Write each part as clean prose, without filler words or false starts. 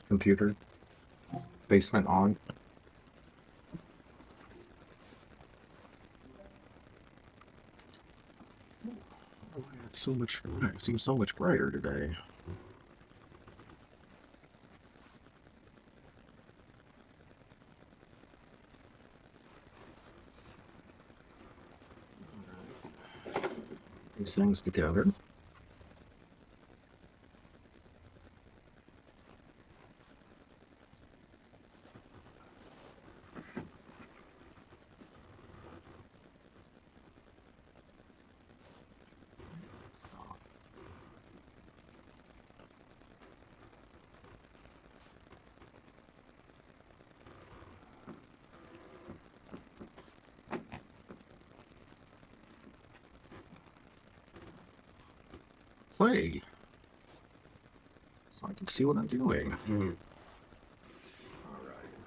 computer. Basement on. Oh, it's so much. It seems so much brighter today. These things together. Play, so I can see what I'm doing. All right.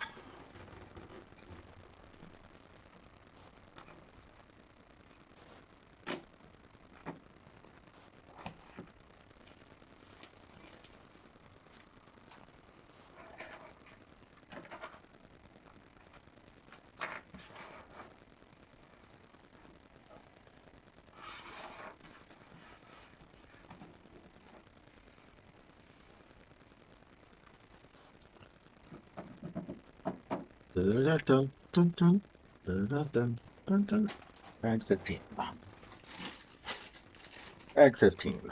Dun, dun, dun, dun, dun, dun, dun, dun, dun. Bag 15. Bag 15.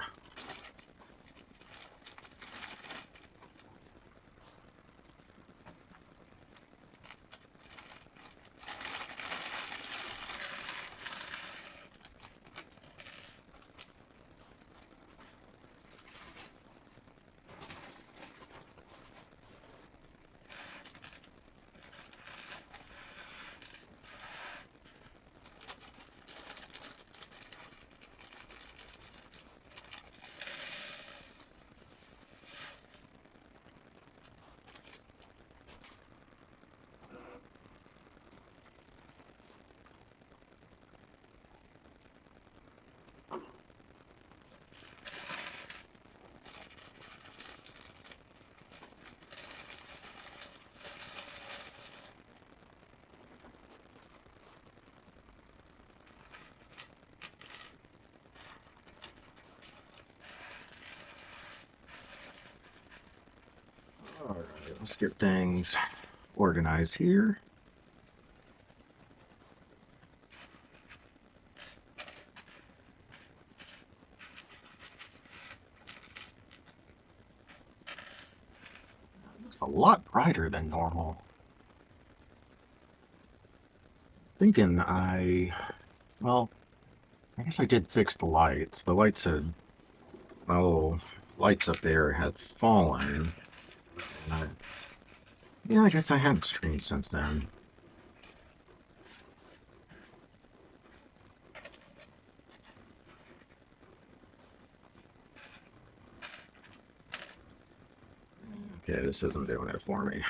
All right, let's get things organized here. It's a lot brighter than normal. Thinking well, I guess I did fix the lights. The lights had, oh, lights up there had fallen. And yeah, I guess I haven't streamed since then. Okay, this isn't doing it for me.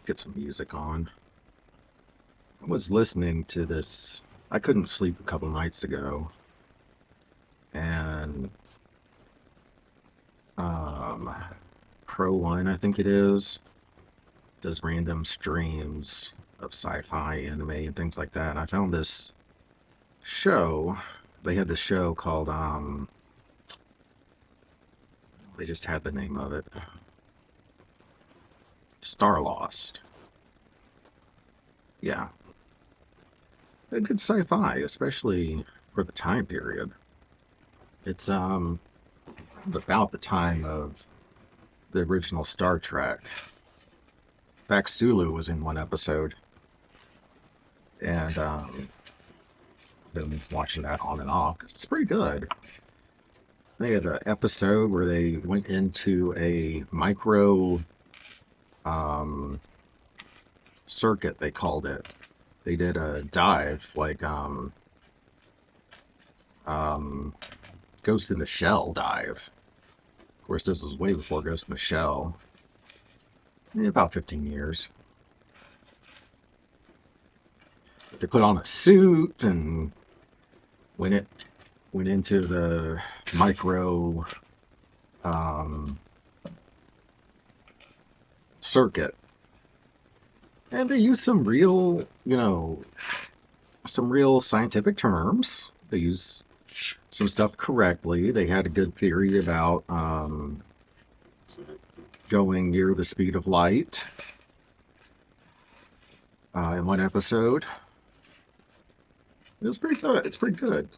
Get some music on. I was listening to this. I couldn't sleep a couple nights ago, and um, Pro One, I think it is, does random streams of sci-fi, anime, and things like that. And I found this show. They had this show called They just had the name of it, Star Lost. Yeah, a good sci-fi, especially for the time period. It's about the time of the original Star Trek. In fact, Sulu was in one episode, and been watching that on and off. It's pretty good. They had an episode where they went into a micro um, circuit, they called it. They did a dive, like um, Ghost in the Shell dive. Of course, this was way before Ghost in the Shell, about 15 years. They put on a suit and when it went into the micro circuit. And they use some real, some real scientific terms. They use some stuff correctly. They had a good theory about going near the speed of light in one episode. It was pretty good. It's pretty good.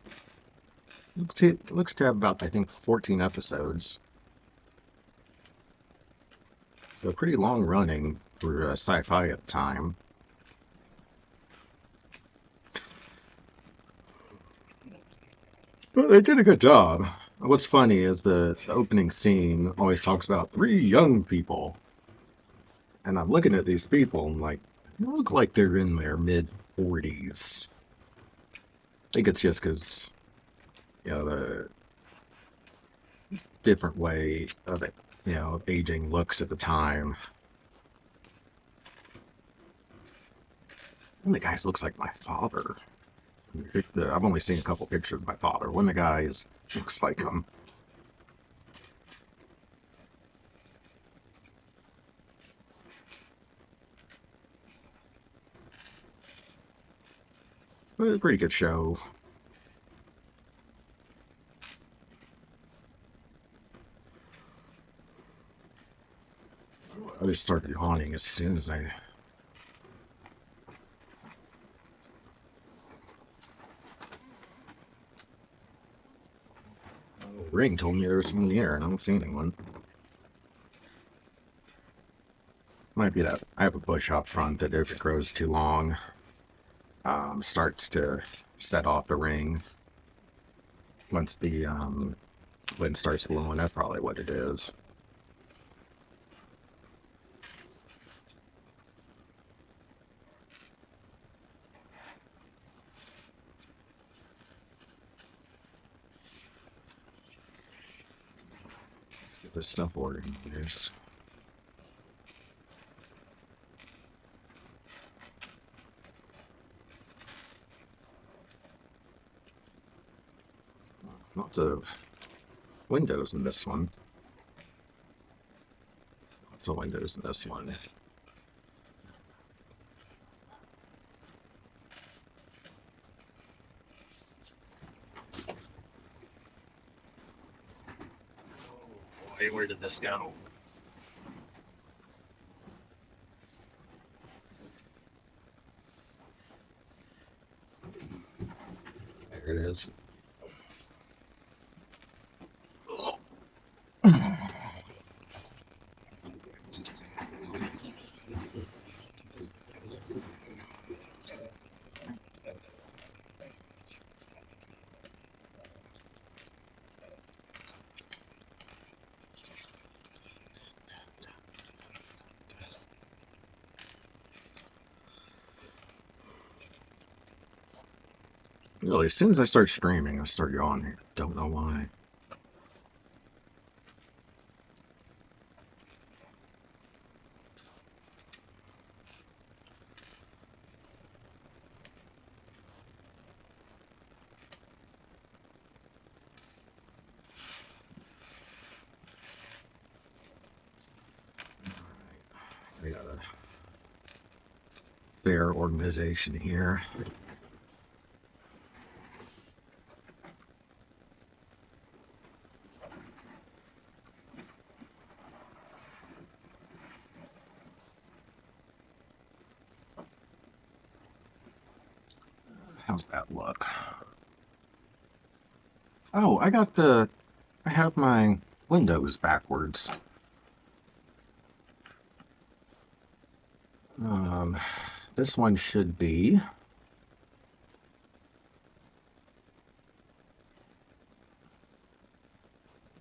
Looks to have about, I think, 14 episodes. So pretty long running for sci-fi at the time. But they did a good job. What's funny is the opening scene always talks about 3 young people. And I'm looking at these people and like, they look like they're in their mid-40s. I think it's just because, the different way of it, aging looks at the time. One of the guys looks like my father. I've only seen a couple pictures of my father. One of the guys looks like him. It was a pretty good show. I just started yawning as soon as I... Ring told me there was someone in the air, and I don't see anyone. Might be that I have a bush out front that if it grows too long, starts to set off the ring. Once the wind starts blowing, that's probably what it is. Let's get this stuff organized. Lots of windows in this one. Lots of windows in this one. Oh boy, where did this go? There it is. Really, as soon as I start streaming, I start yawning. Don't know why. I got a fair organization here. How's that look? Oh, I have my windows backwards. Um, this one should be...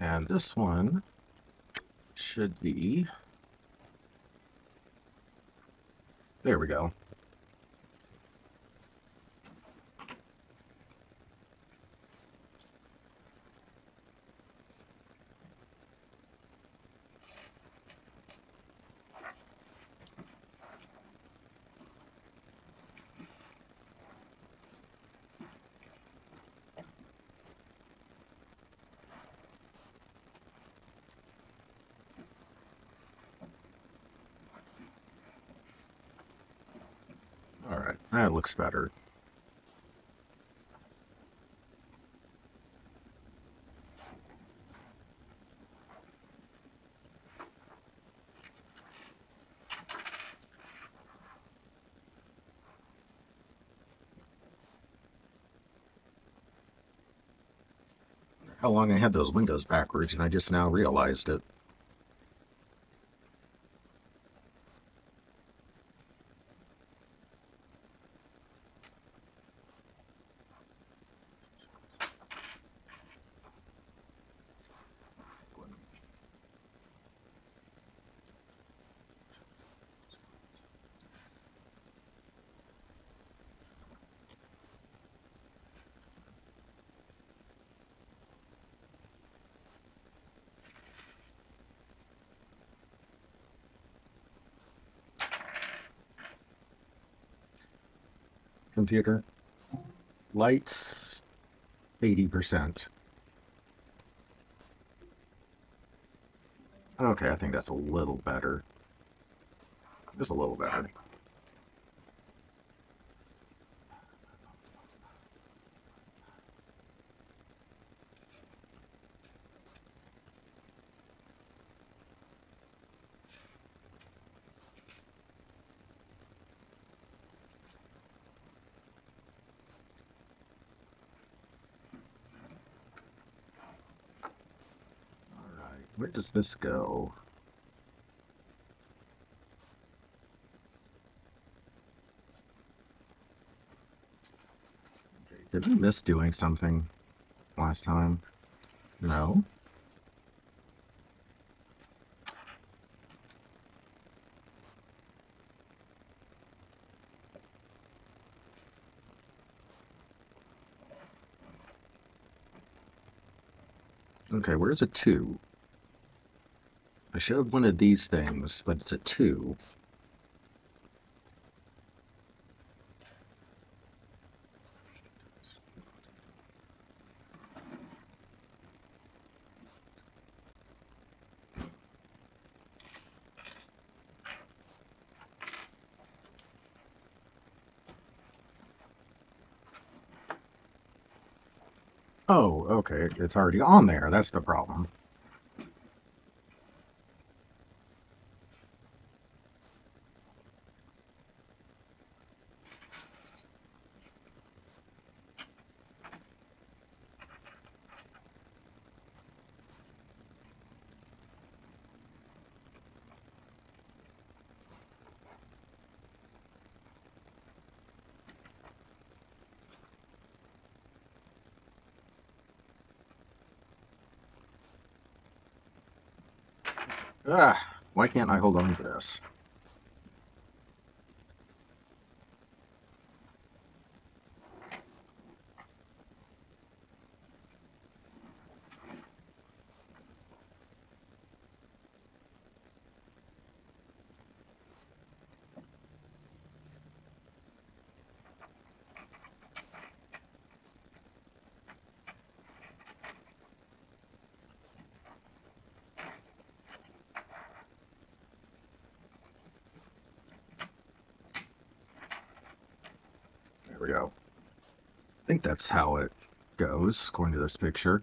And this one should be... There we go. That looks better. How long I had those windows backwards, and I just now realized it. Computer. Lights, 80%. Okay, I think that's a little better. Just a little better. Alright, where does this go? Okay, did I miss doing something last time? No? Okay, where's a 2? I should have wanted these things, but it's a 2. Oh, okay, it's already on there. That's the problem. Ah, why can't I hold on to this? There we go. I think that's how it goes, according to this picture.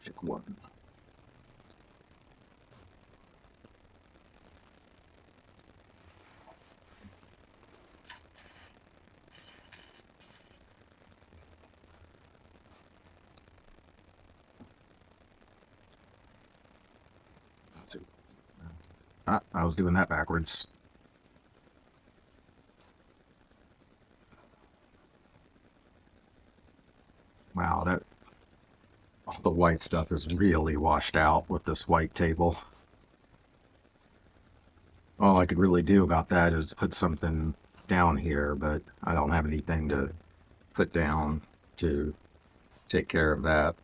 Check 1. Let's see. Ah, I was doing that backwards. Wow, that all the white stuff is really washed out with this white table. All I could really do about that is put something down here, but I don't have anything to put down to take care of that.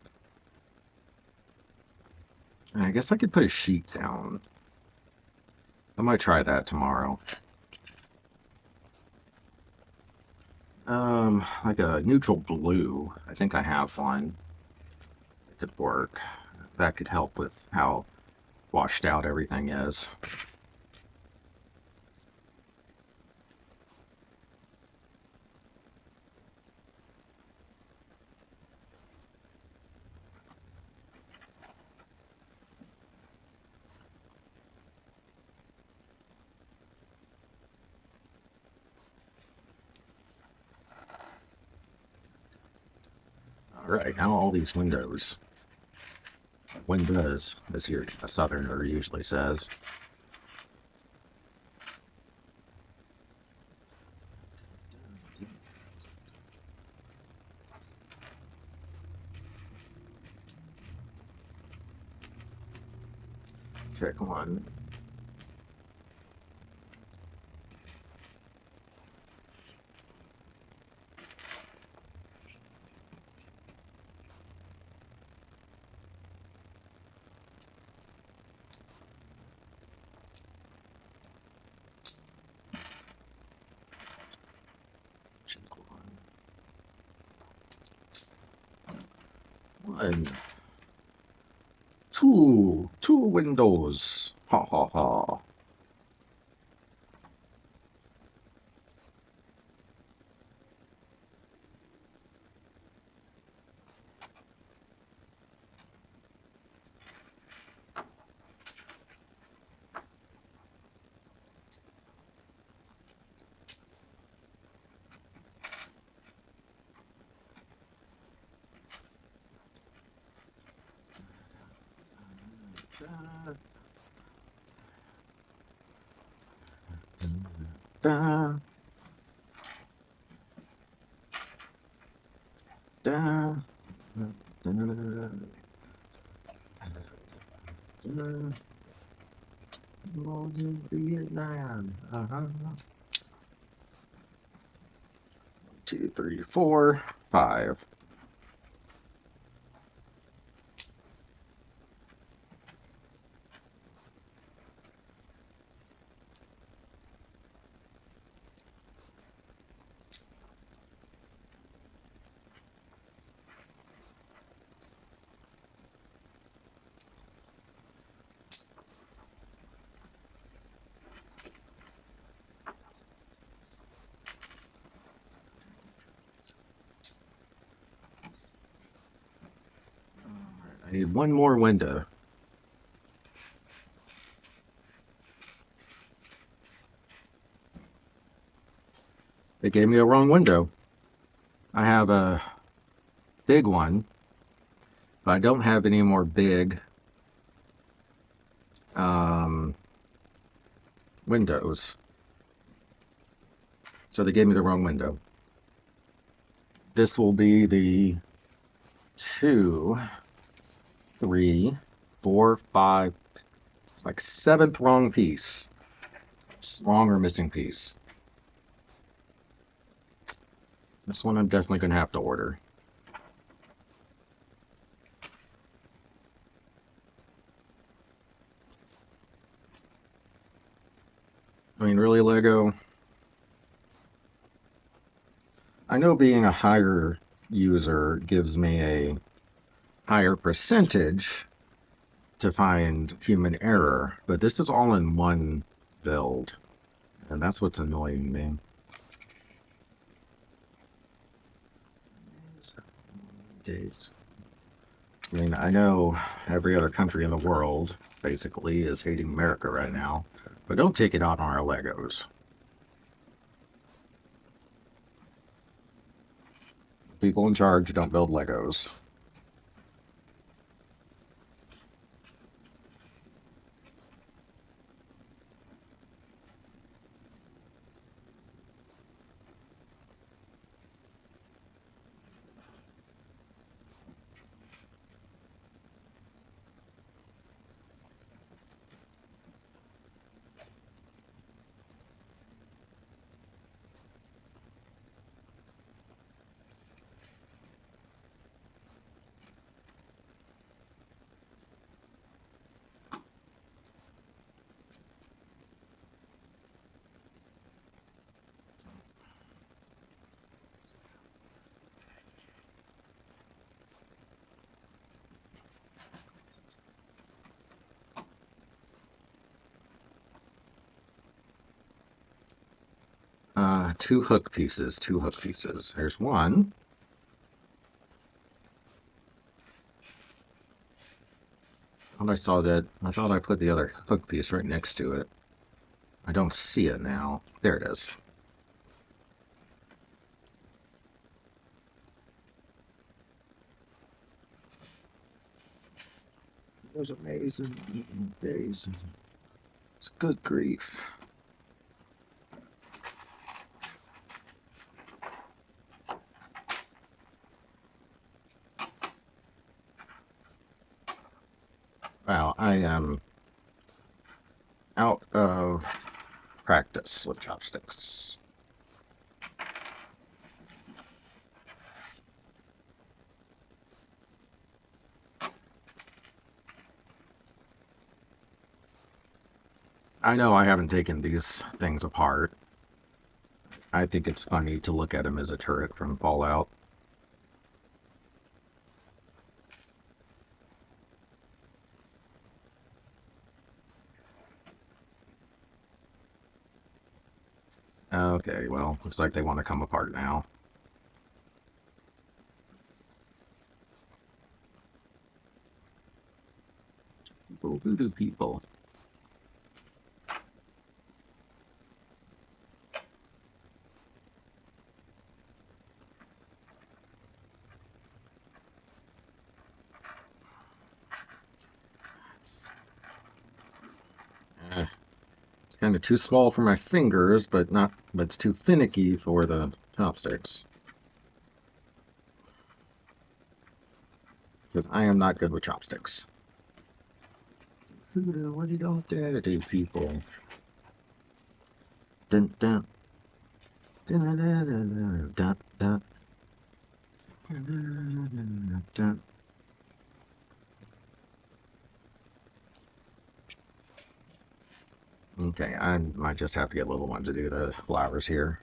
I guess I could put a sheet down. I might try that tomorrow. Like a neutral blue. I think I have one. It could work. that could help with how washed out everything is. All right, now all these windows. Windows, as a southerner usually says. Check one. Check one. One. Two windows. Ha ha ha. Da, da, da, da, da. Vietnam. Uh-huh. 2, 3, 4, 5. I need one more window. They gave me a wrong window. I have a big one, but I don't have any more big windows. So they gave me the wrong window. This will be the 2, 3, 4, 5. It's like 7th wrong piece. Wrong or missing piece. This one I'm definitely going to have to order. I mean, really, Lego? I know being a higher user gives me a higher percentage to find human error, but this is all in one build, and that's what's annoying me. Days. I mean, I know every other country in the world basically is hating America right now, but don't take it out on our Legos. People in charge don't build Legos. Two hook pieces. Two hook pieces. There's one. I saw that. I thought I put the other hook piece right next to it. I don't see it now. There it is. It was amazing. Amazing. It's good grief. Wow, I am out of practice with chopsticks. I know I haven't taken these things apart. I think it's funny to look at them as a turret from Fallout. Okay, well, looks like they want to come apart now. People, voodoo people. Eh, it's kind of too small for my fingers, but it's too finicky for the chopsticks. Because I am not good with chopsticks. Voodoo, what do you don't dare to do, people? Dun dun. Dun dun dun dun dun. Dun dun. Okay, I might just have to get a little one to do the flowers here.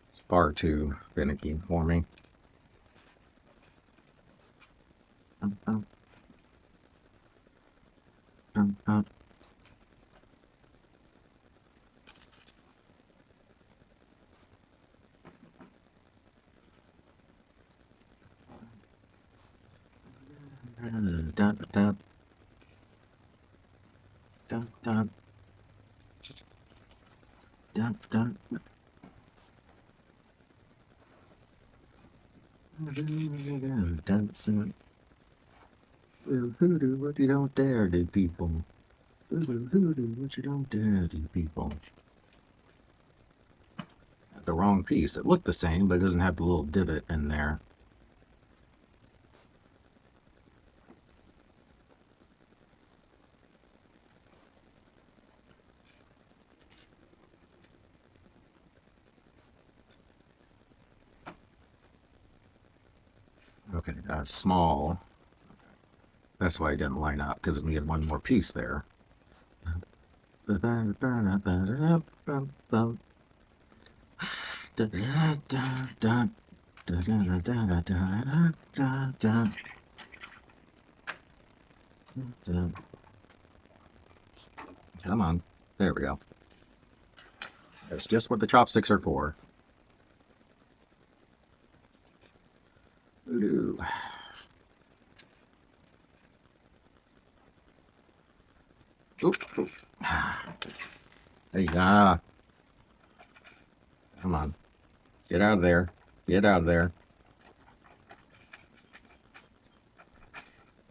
It's far too finicky for me. Dun, dun, dun, dun. Dun, dun, dun, dun, dun, dun, dun. Dun, dun. Hoodoo, what you don't dare do, people. Hoodoo, hoodoo, what you don't dare do, people. The wrong piece. It looked the same, but it doesn't have the little divot in there. Okay, small. That's why it didn't line up, because it needed one more piece there. Come on. There we go. That's just what the chopsticks are for. Voodoo. Oop, oop. Hey, come on. Get out of there. Get out of there.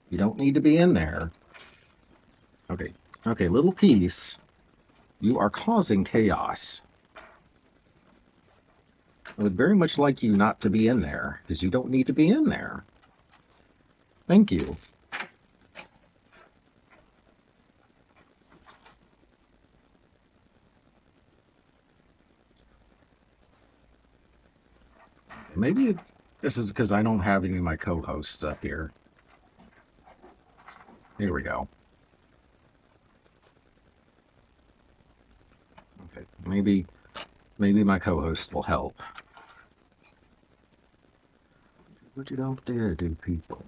You don't need to be in there. Okay. Okay, little piece. You are causing chaos. I would very much like you not to be in there, because you don't need to be in there. Thank you. Maybe this is because I don't have any of my co-hosts up here. Here we go. Okay, maybe my co-host will help. What you don't dare do, people.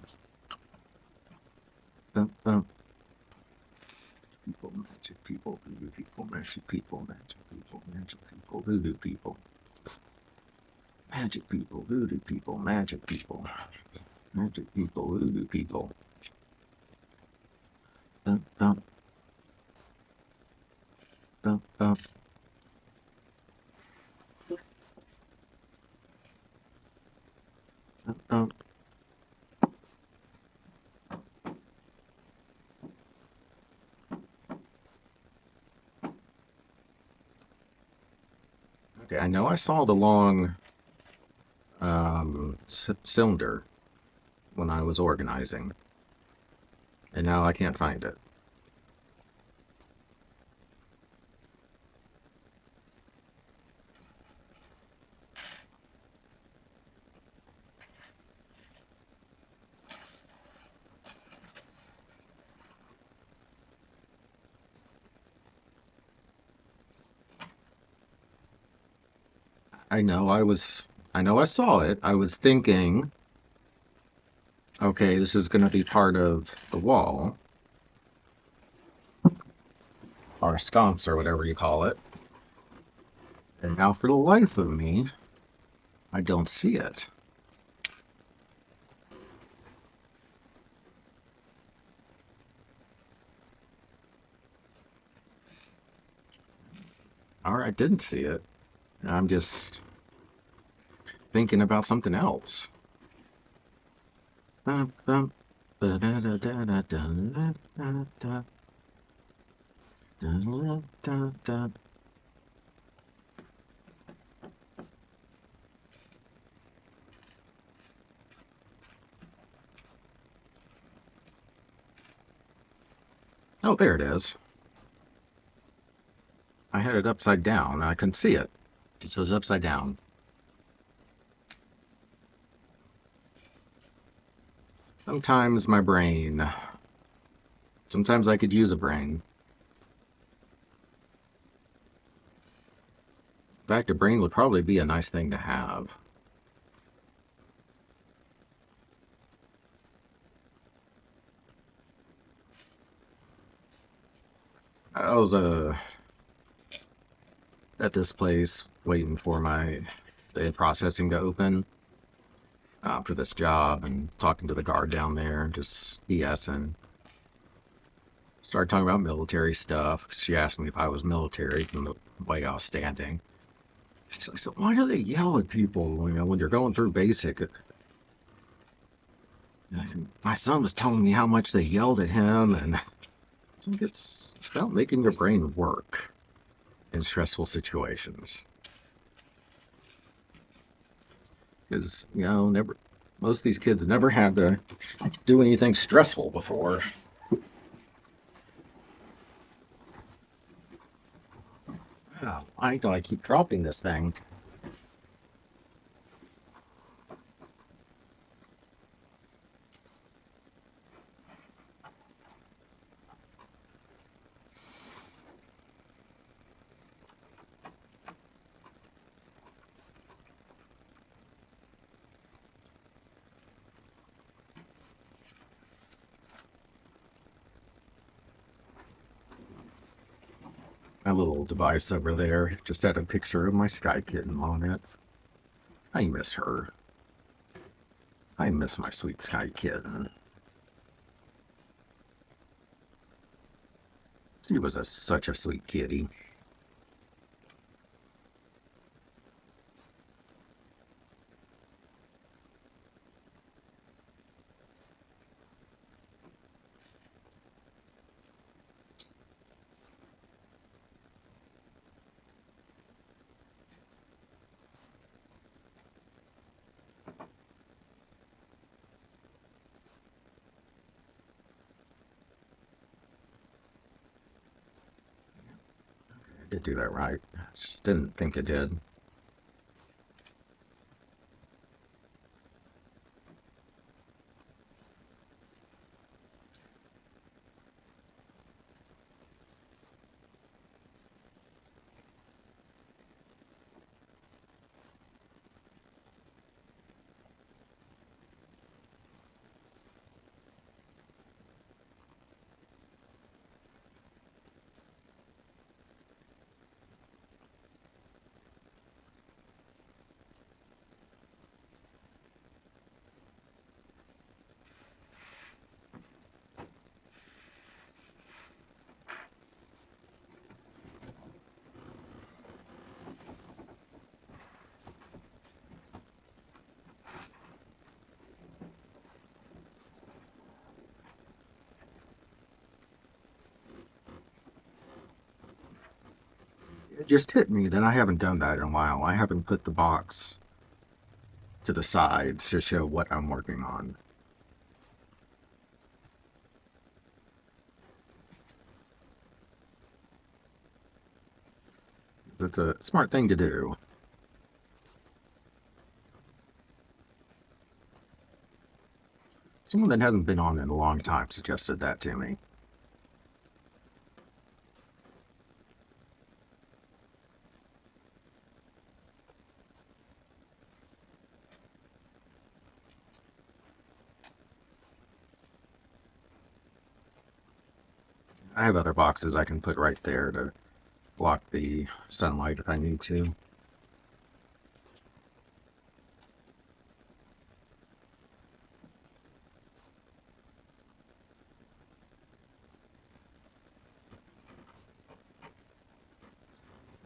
People, magic people, voodoo people, magic people, magic people, magic people, voodoo people. Magic people, voodoo people, magic people. Magic people, voodoo people. Dun, dun, dun, dun, dun, dun. Okay, I know I saw the long cylinder when I was organizing, and now I can't find it. I know I saw it. I was thinking, okay, this is going to be part of the wall, or sconce, or whatever you call it. And now, for the life of me, I don't see it. Or I didn't see it. I'm just thinking about something else. Bum, bum, ba-da-da-da-da-da-da-da-da, da-da-da-da-da. Oh, there it is. I had it upside down. I couldn't see it. So it was upside down. Sometimes my brain. Sometimes I could use a brain. In fact, a brain would probably be a nice thing to have. I was at this place waiting for the processing to open for this job, and talking to the guard down there, just BSing. Started talking about military stuff. She asked me if I was military from the way I was standing. She's like, so why do they yell at people, when you're going through basic? My son was telling me how much they yelled at him, and so it's about making your brain work in stressful situations. Because, never, most of these kids never had to do anything stressful before. Oh, why do I keep dropping this thing? My little device over there just had a picture of my sky kitten on it. I miss her. I miss my sweet sky kitten. She was such a sweet kitty. I did do that right. I just didn't think it did. It just hit me that I haven't done that in a while. I haven't put the box to the side to show what I'm working on. It's a smart thing to do. Someone that hasn't been on in a long time suggested that to me. I have other boxes I can put right there to block the sunlight if I need to.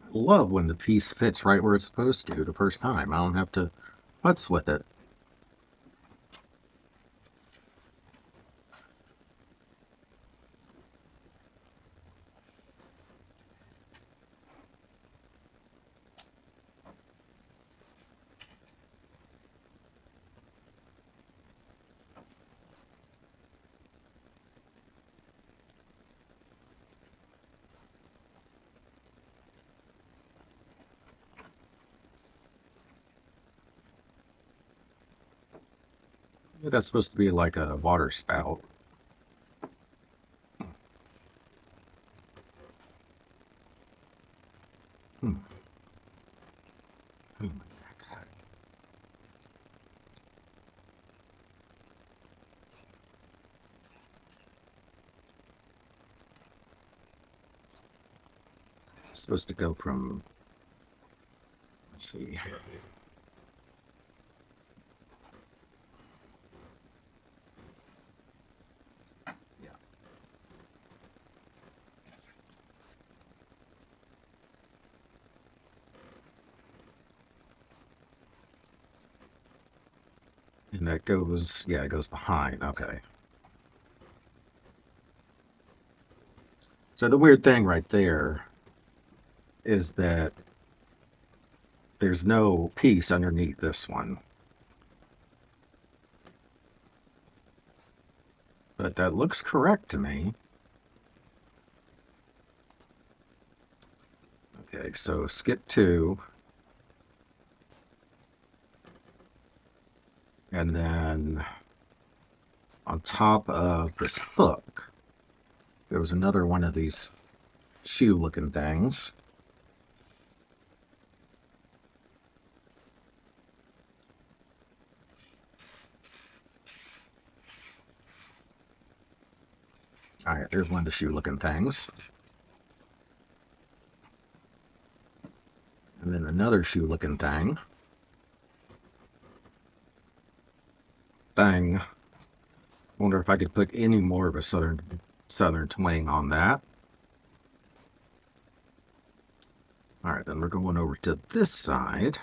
I love when the piece fits right where it's supposed to the first time. I don't have to futz with it. That's supposed to be like a water spout. Hmm. Oh my God. It's supposed to go from, let's see. Yeah. And that goes, yeah, it goes behind. Okay. So the weird thing right there is that there's no piece underneath this one. But that looks correct to me. Okay, so skip 2. And then on top of this hook, there was another one of these shoe looking things. All right, there's one of the shoe looking things. And then another shoe looking thing. Wonder if I could put any more of a southern twang on that. All right, then we're going over to this side.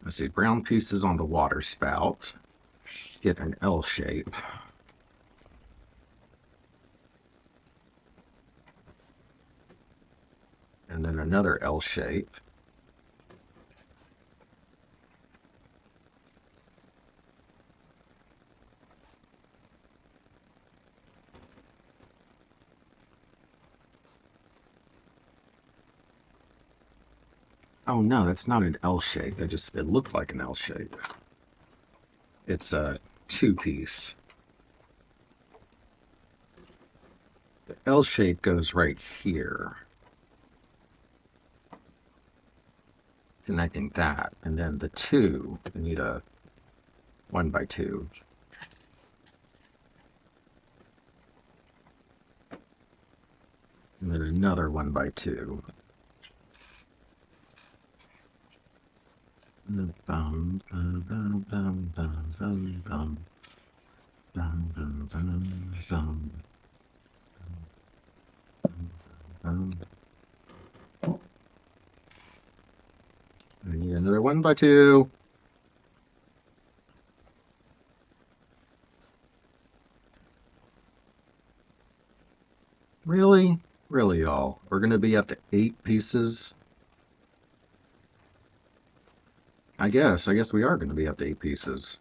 Let's see, brown pieces on the water spout. Get an L shape. And then another L shape. Oh no, that's not an L shape. It looked like an L shape. It's a 2-piece. The L shape goes right here, connecting that, and then the 2, you need a 1x2. And then another 1x2. I need another 1x2. Really? Really, y'all? We're going to be up to 8 pieces? I guess. I guess we are going to be up to 8 pieces.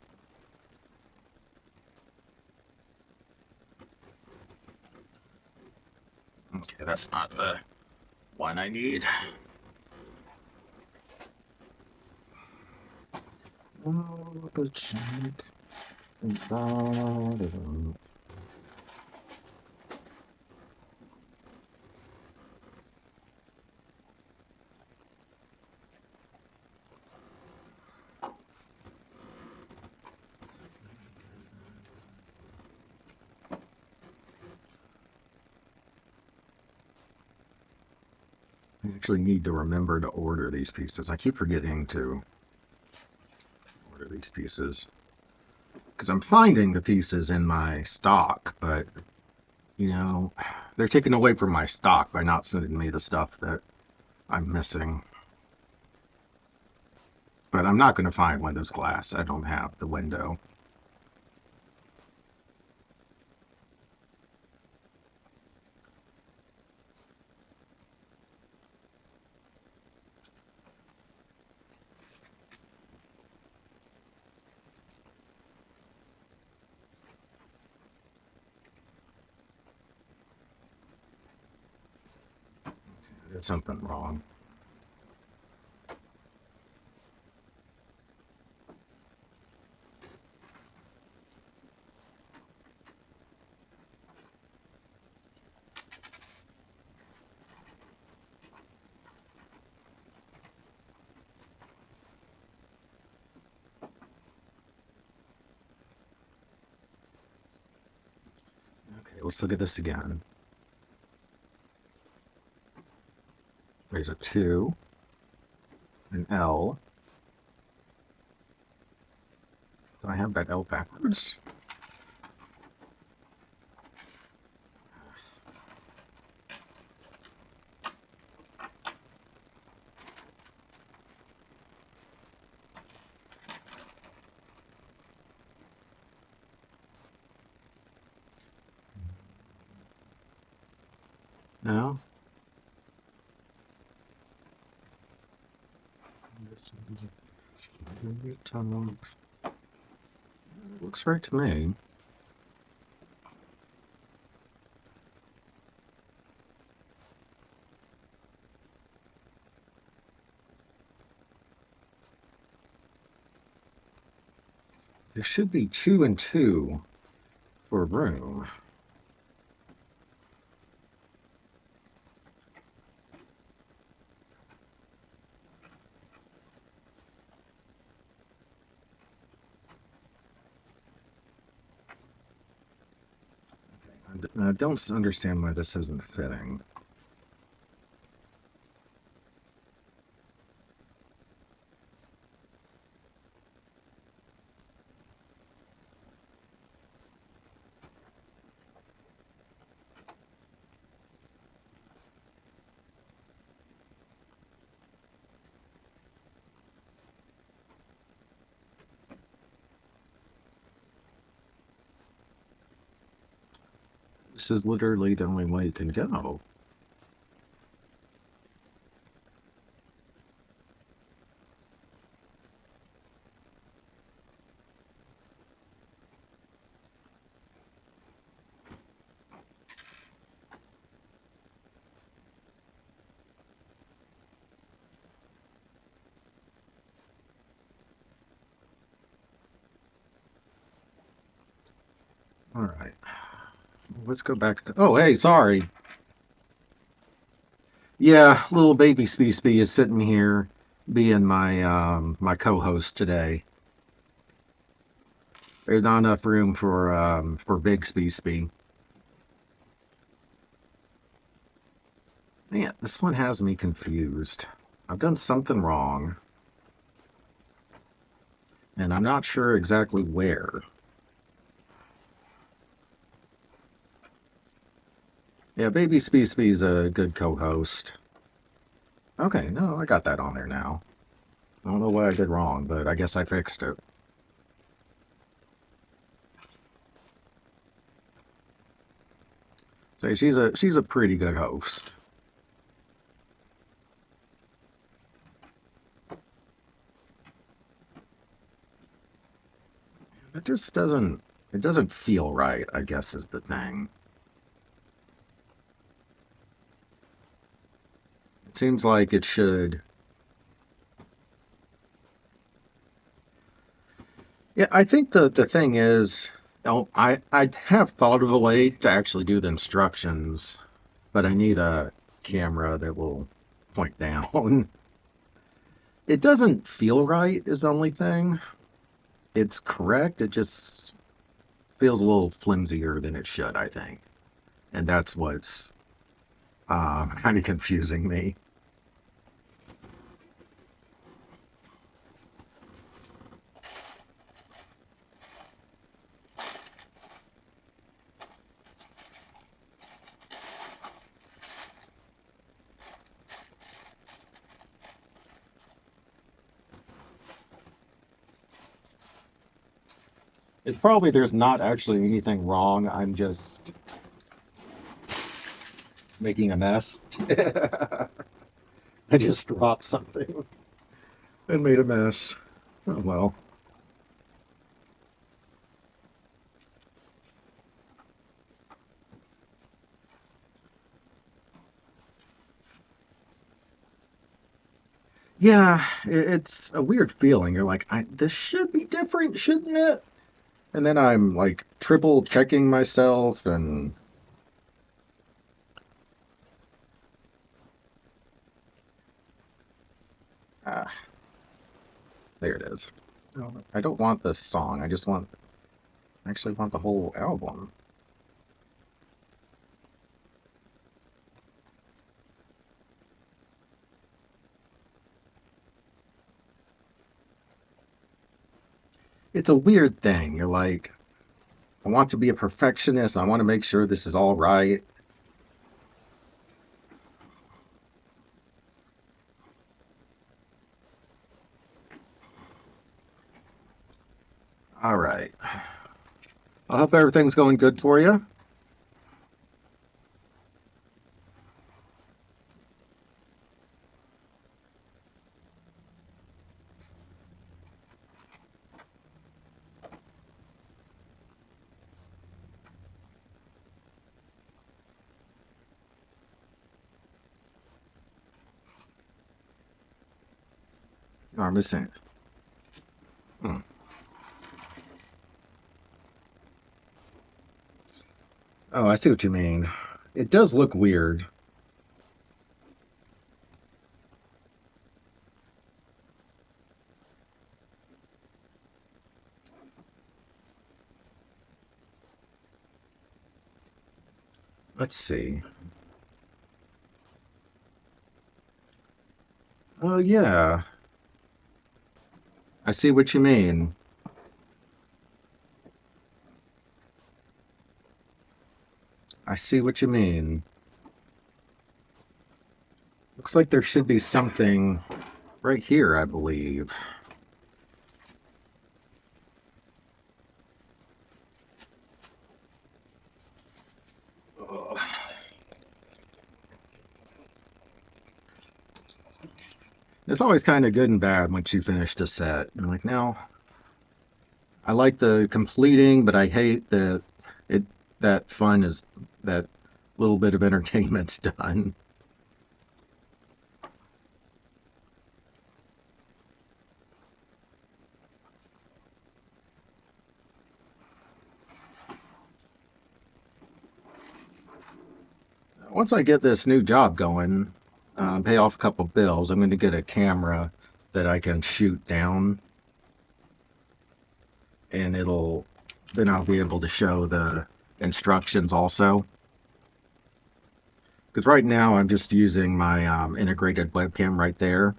Okay, that's not the one I need. Oh, the check. I actually need to remember to order these pieces. I keep forgetting to order these pieces because I'm finding the pieces in my stock, but you know, they're taking away from my stock by not sending me the stuff that I'm missing. But I'm not going to find Windows glass. I don't have the window. I did something wrong. Okay, let's look at this again. There's a 2, an L. Do I have that L backwards? No? Looks right to me. There should be 2 and 2 for room. I don't understand why this isn't fitting. This is literally the only way it can go. All right. Let's go back to... Oh, hey, sorry. Yeah, little baby Speespee is sitting here being my co-host today. There's not enough room for big Speespee. Man, this one has me confused. I've done something wrong, and I'm not sure exactly where. Yeah, baby Speespee's a good co-host. Okay, no, I got that on there now. I don't know what I did wrong, but I guess I fixed it. So she's a pretty good host. It just doesn't feel right, I guess is the thing. It seems like it should. Yeah, I think the thing is, I have thought of a way to actually do the instructions, but I need a camera that will point down. It doesn't feel right is the only thing. It's correct. It just feels a little flimsier than it should, I think. And that's what's kind of confusing me. It's probably there's not actually anything wrong. I'm just making a mess. I just dropped something and made a mess. Oh well. Yeah, it's a weird feeling. You're like, this should be different, shouldn't it? And then I'm like triple checking myself, and ah, there it is. No, I don't want this song. I actually want the whole album. It's a weird thing. You're like, I want to be a perfectionist. I want to make sure this is all right. All right. I hope everything's going good for you. Oh, I'm missing. Hmm. Oh, I see what you mean. It does look weird. Let's see. Oh, yeah. I see what you mean. I see what you mean. Looks like there should be something right here, I believe. Ugh. It's always kind of good and bad once you finish a set. You're like, no, I like the completing, but I hate that it that fun is that little bit of entertainment's done. Once I get this new job going, pay off a couple bills, I'm going to get a camera that I can shoot down, and then I'll be able to show the instructions also. Because right now I'm just using my integrated webcam right there.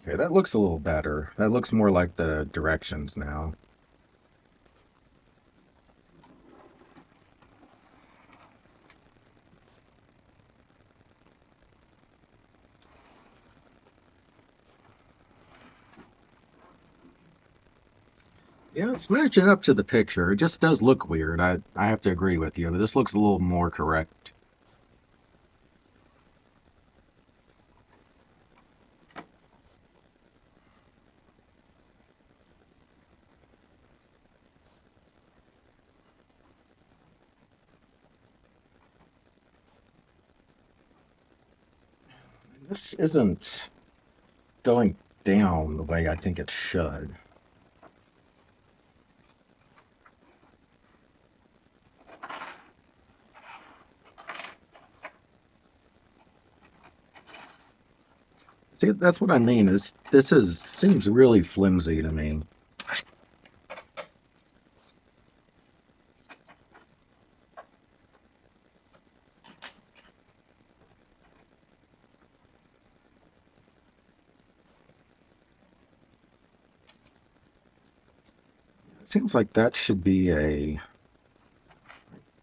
Okay, that looks a little better. That looks more like the directions now. Yeah, it's matching up to the picture. It just does look weird. I have to agree with you, but this looks a little more correct. This isn't going down the way I think it should. See, that's what I mean. Is this is seems really flimsy to me. It seems like that should be a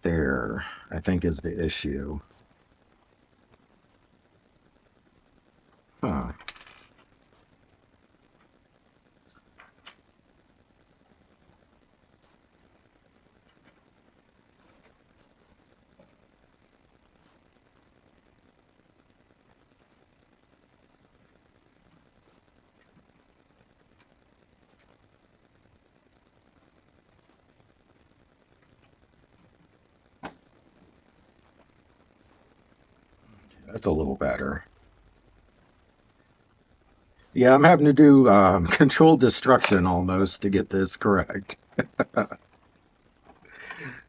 there, I think is the issue. Huh. That's a little better. Yeah, I'm having to do controlled destruction almost to get this correct. But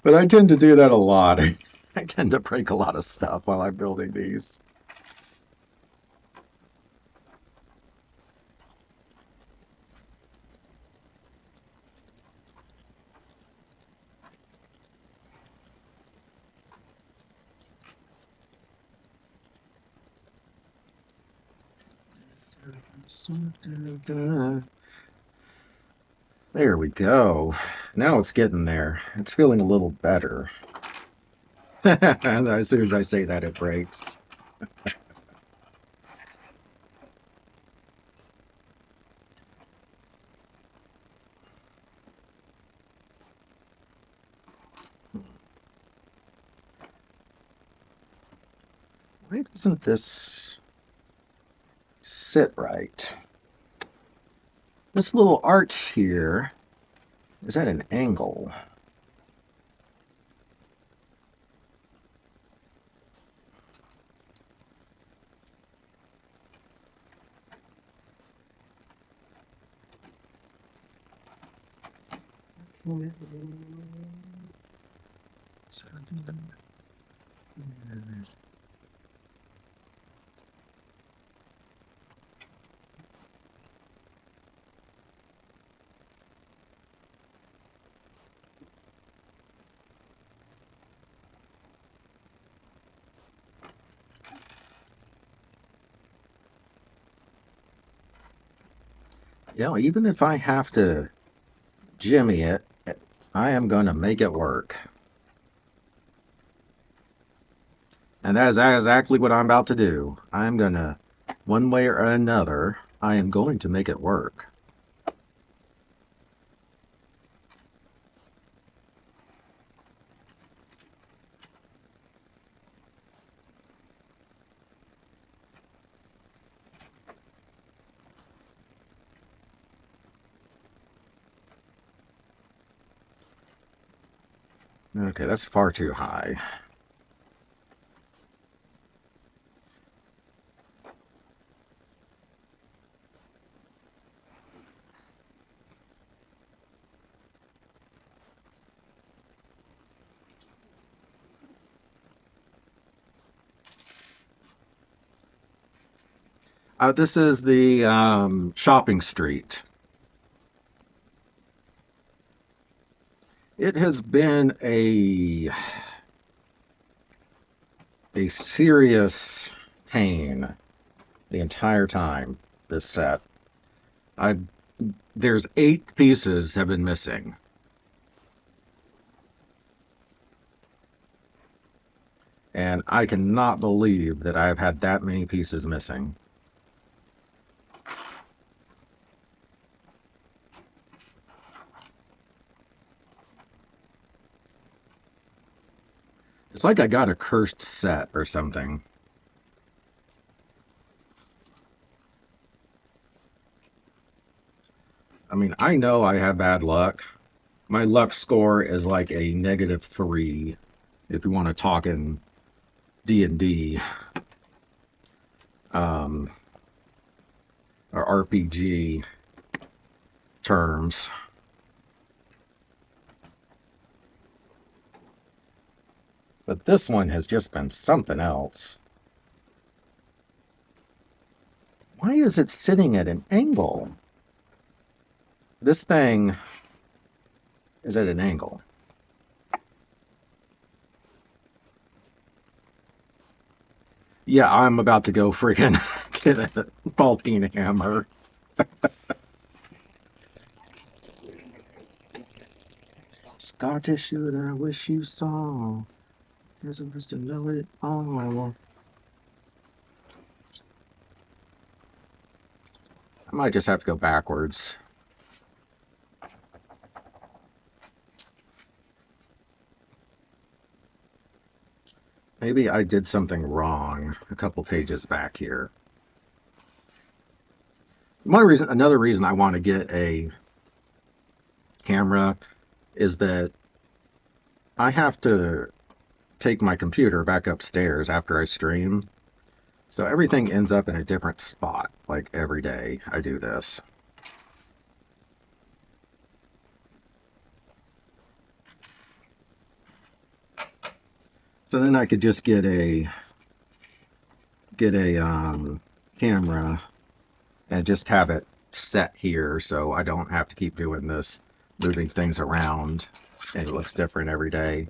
I tend to do that a lot. I tend to break a lot of stuff while I'm building these. There we go. Now it's getting there. It's feeling a little better. As soon as I say that, it breaks. Why doesn't this sit right? This little arch here is at an angle. You know, even if I have to jimmy it, I am going to make it work. And that is exactly what I'm about to do. I'm going to, one way or another, I am going to make it work. Okay, that's far too high. This is the shopping street. It has been a serious pain the entire time. This set, I there's 8 pieces have been missing, and I cannot believe that I've had that many pieces missing. It's like I got a cursed set or something. I mean, I know I have bad luck. My luck score is like a -3 if you want to talk in D&D um, or RPG terms. But this one has just been something else. Why is it sitting at an angle? This thing is at an angle. Yeah, I'm about to go freaking get a ball peen hammer. Scar tissue that I wish you saw. There's a to know it all. I might just have to go backwards. Maybe I did something wrong a couple pages back here. Another reason I want to get a camera is that I have to take my computer back upstairs after I stream. So everything ends up in a different spot, like every day I do this. So then I could just get a camera and just have it set here so I don't have to keep doing this, moving things around, and it looks different every day.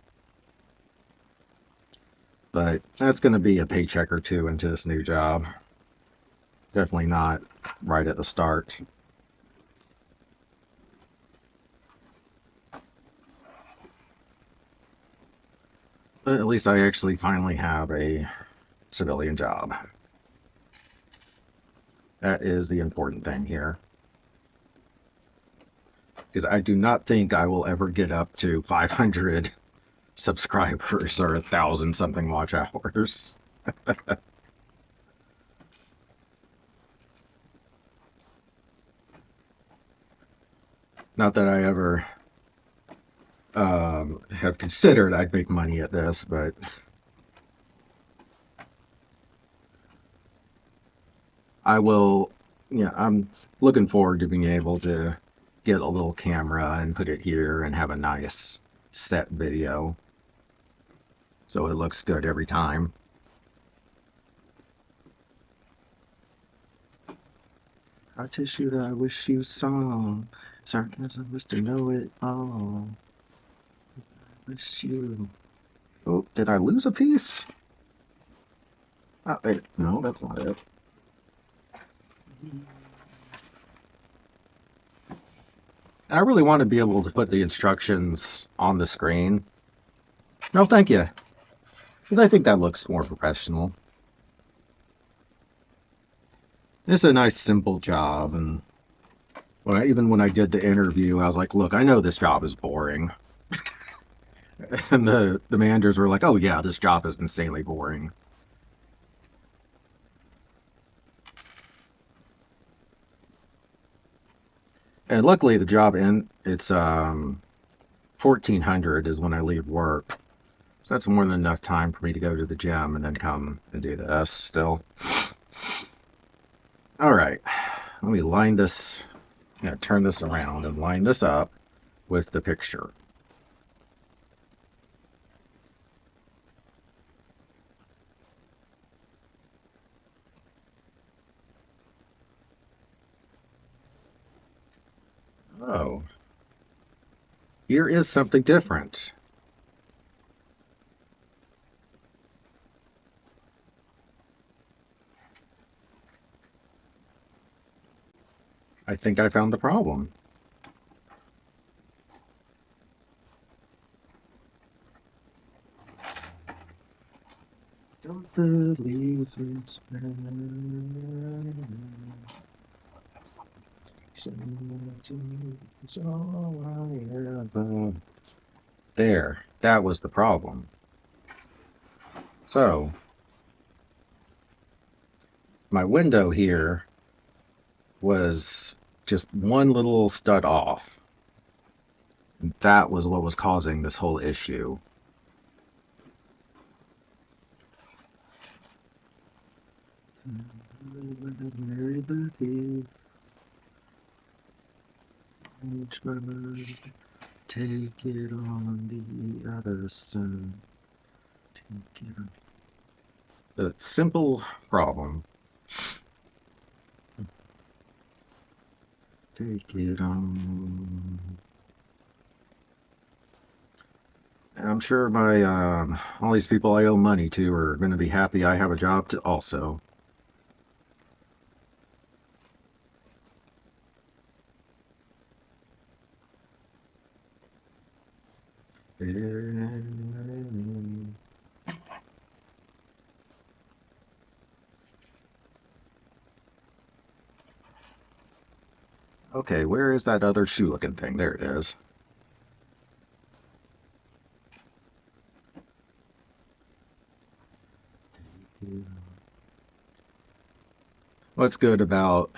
But that's going to be a paycheck or two into this new job. Definitely not right at the start. But at least I actually finally have a civilian job. That is the important thing here. Because I do not think I will ever get up to 500 subscribers or 1,000 something watch hours. Not that I ever have considered I'd make money at this, but I will. Yeah, I'm looking forward to being able to get a little camera and put it here and have a nice set video so it looks good every time. I tissue that I wish you saw. Sarcasm, Mr. Know It All. Wish you. Oh, did I lose a piece? Oh, no, that's not it. I really want to be able to put the instructions on the screen. No, thank you. Because I think that looks more professional. It's a nice, simple job. And even when I did the interview, I was like, look, I know this job is boring. And the managers were like, oh, yeah, this job is insanely boring. And luckily, the job it's 1400 is when I leave work. So that's more than enough time for me to go to the gym and then come and do this still. All right, let me line this, turn this around and line this up with the picture. Oh, here is something different. I think I found the problem. Don't believe it's there, that was the problem. So, my window here was just one little stud off. And that was what was causing this whole issue. Take it on the other side. Take it on. The simple problem. Take it on. And I'm sure my all these people I owe money to are going to be happy I have a job to also. Okay, where is that other shoe looking thing? There it is. What's good about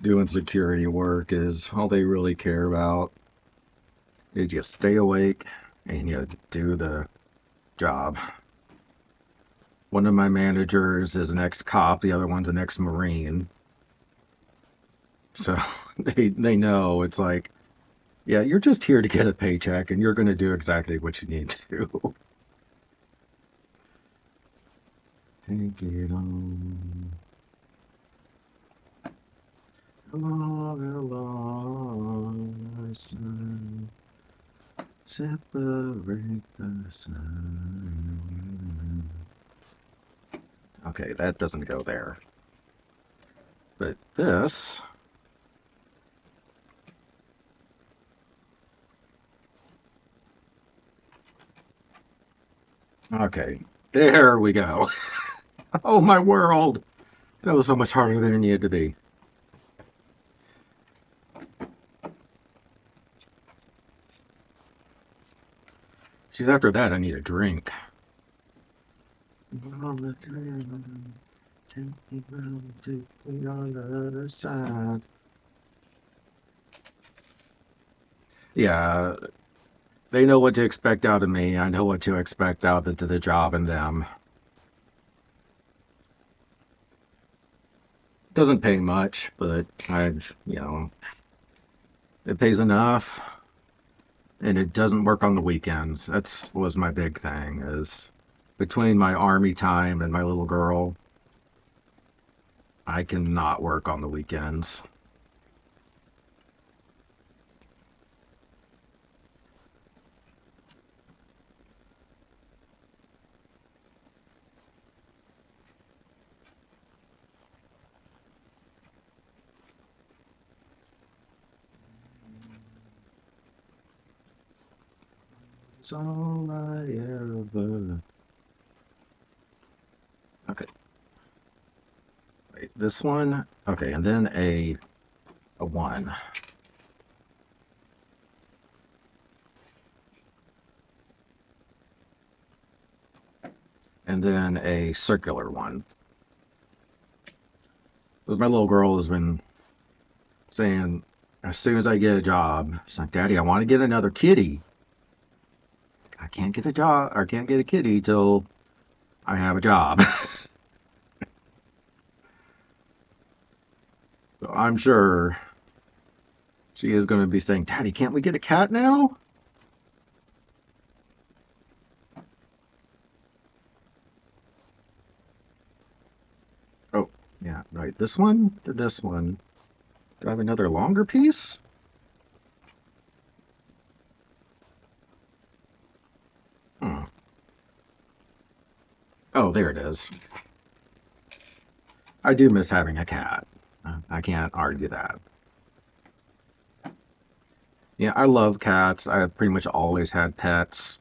doing security work is all they really care about is you stay awake and you do the job. One of my managers is an ex-cop, the other one's an ex-marine. So they know it's like, yeah, you're just here to get a paycheck and you're going to do exactly what you need to do. Take it on. Along the sun, separate the sun. Okay, that doesn't go there. But this... Okay, there we go. Oh, my world! That was so much harder than it needed to be. She's after that, I need a drink. On the train, take me round, take me on the other side. Yeah, they know what to expect out of me. I know what to expect out of the job and them. Doesn't pay much, but it pays enough, and it doesn't work on the weekends. That's was my big thing, is between my army time and my little girl, I cannot work on the weekends. It's all I ever... Okay. Wait, this one? Okay, and then a 1. And then a circular one. But my little girl has been saying, as soon as I get a job, she's like, Daddy, I want to get another kitty. I can't get a job, or can't get a kitty till I have a job. So I'm sure she is going to be saying, Daddy, can't we get a cat now? Oh, yeah, right. This one to this one. Do I have another longer piece? Hmm. Oh, there it is. I do miss having a cat. I can't argue that. Yeah, I love cats. I've pretty much always had pets.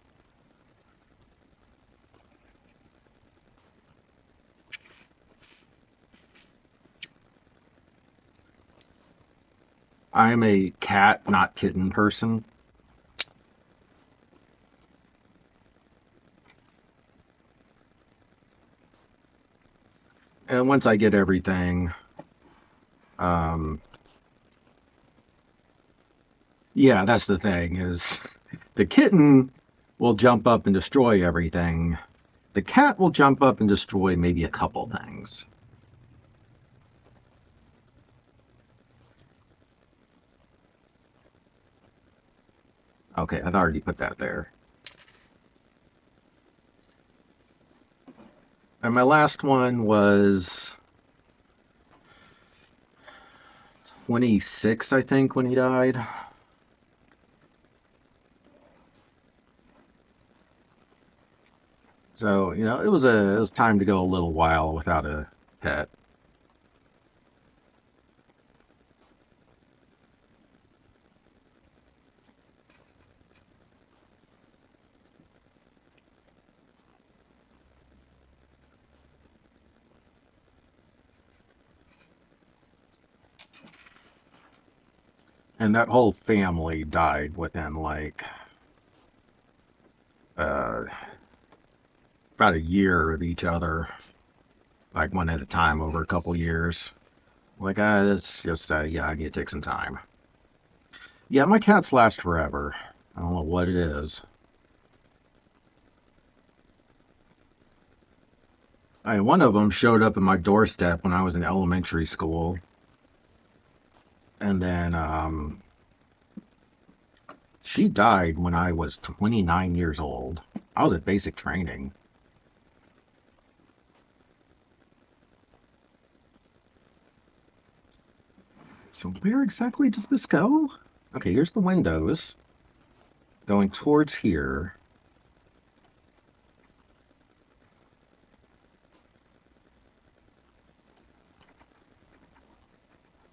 I am a cat, not kitten person. And once I get everything, um, yeah, that's the thing is the kitten will jump up and destroy everything. The cat will jump up and destroy maybe a couple things. Okay, I've already put that there. And my last one was 26, I think, when he died. So, it was time to go a little while without a pet. And that whole family died within like uh, about a year of each other, like one at a time over a couple years. Like, it's just, yeah, I need to take some time. Yeah, my cats last forever. I don't know what it is. One of them showed up at my doorstep when I was in elementary school. And then she died when I was 29 years old. I was at basic training. So where exactly does this go? Okay, here's the windows. Going towards here.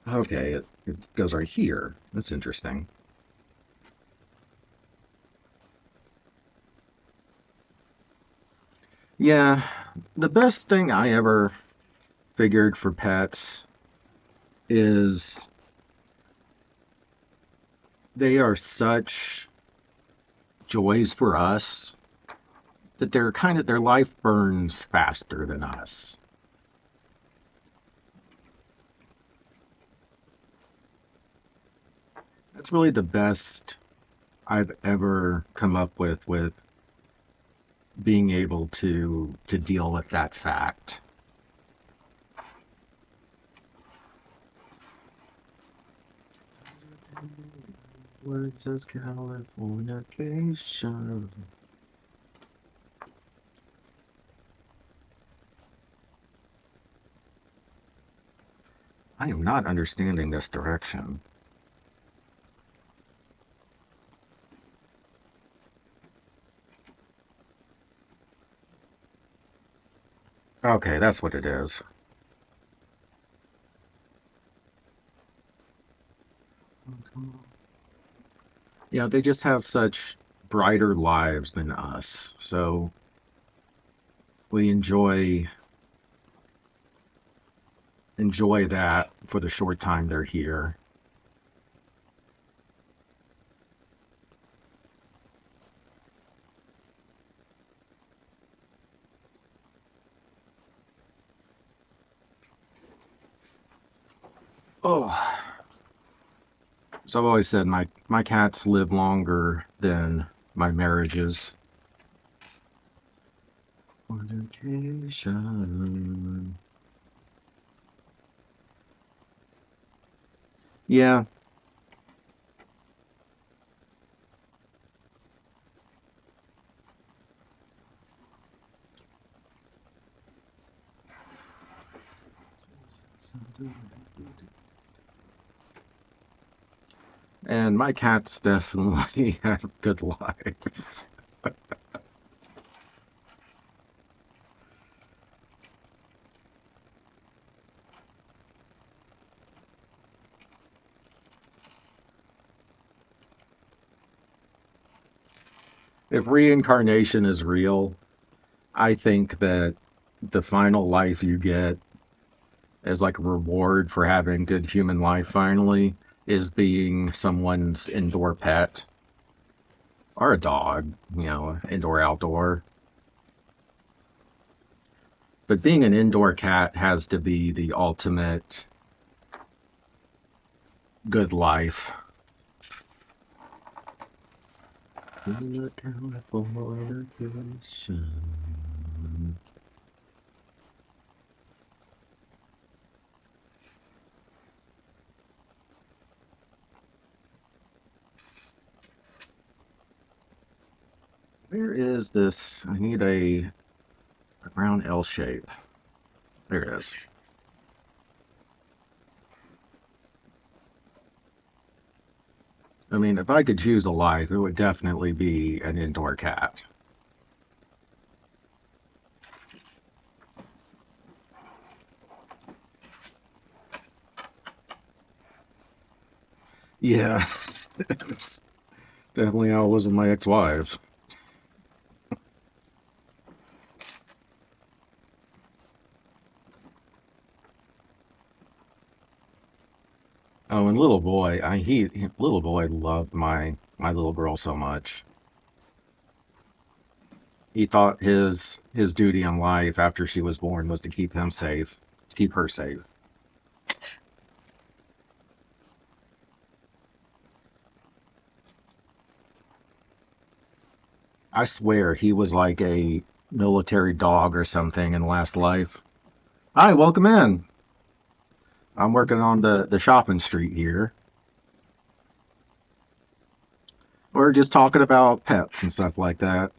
Okay, it goes right here. That's interesting. Yeah, the best thing I ever figured for pets is they are such joys for us that their life burns faster than us. That's really the best I've ever come up with being able to deal with that fact. What does Californication? I am not understanding this direction. Okay, that's what it is. Yeah, they just have such brighter lives than us. So we enjoy that for the short time they're here. Oh, so I've always said my cats live longer than my marriages. Fornication. Yeah, and my cats definitely have good lives. If reincarnation is real, I think that the final life you get as like a reward for having good human life finally is being someone's indoor pet or a dog, indoor outdoor. But being an indoor cat has to be the ultimate good life. Where is this? I need a round L shape. There it is. I mean, if I could choose a life, it would definitely be an indoor cat. Yeah, definitely how it was with my ex-wives. Oh, and little boy, little boy loved my little girl so much. He thought his duty in life after she was born was to keep him safe, to keep her safe. I swear he was like a military dog or something in last life. Hi, welcome in. I'm working on the shopping street here. We're just talking about pets and stuff like that.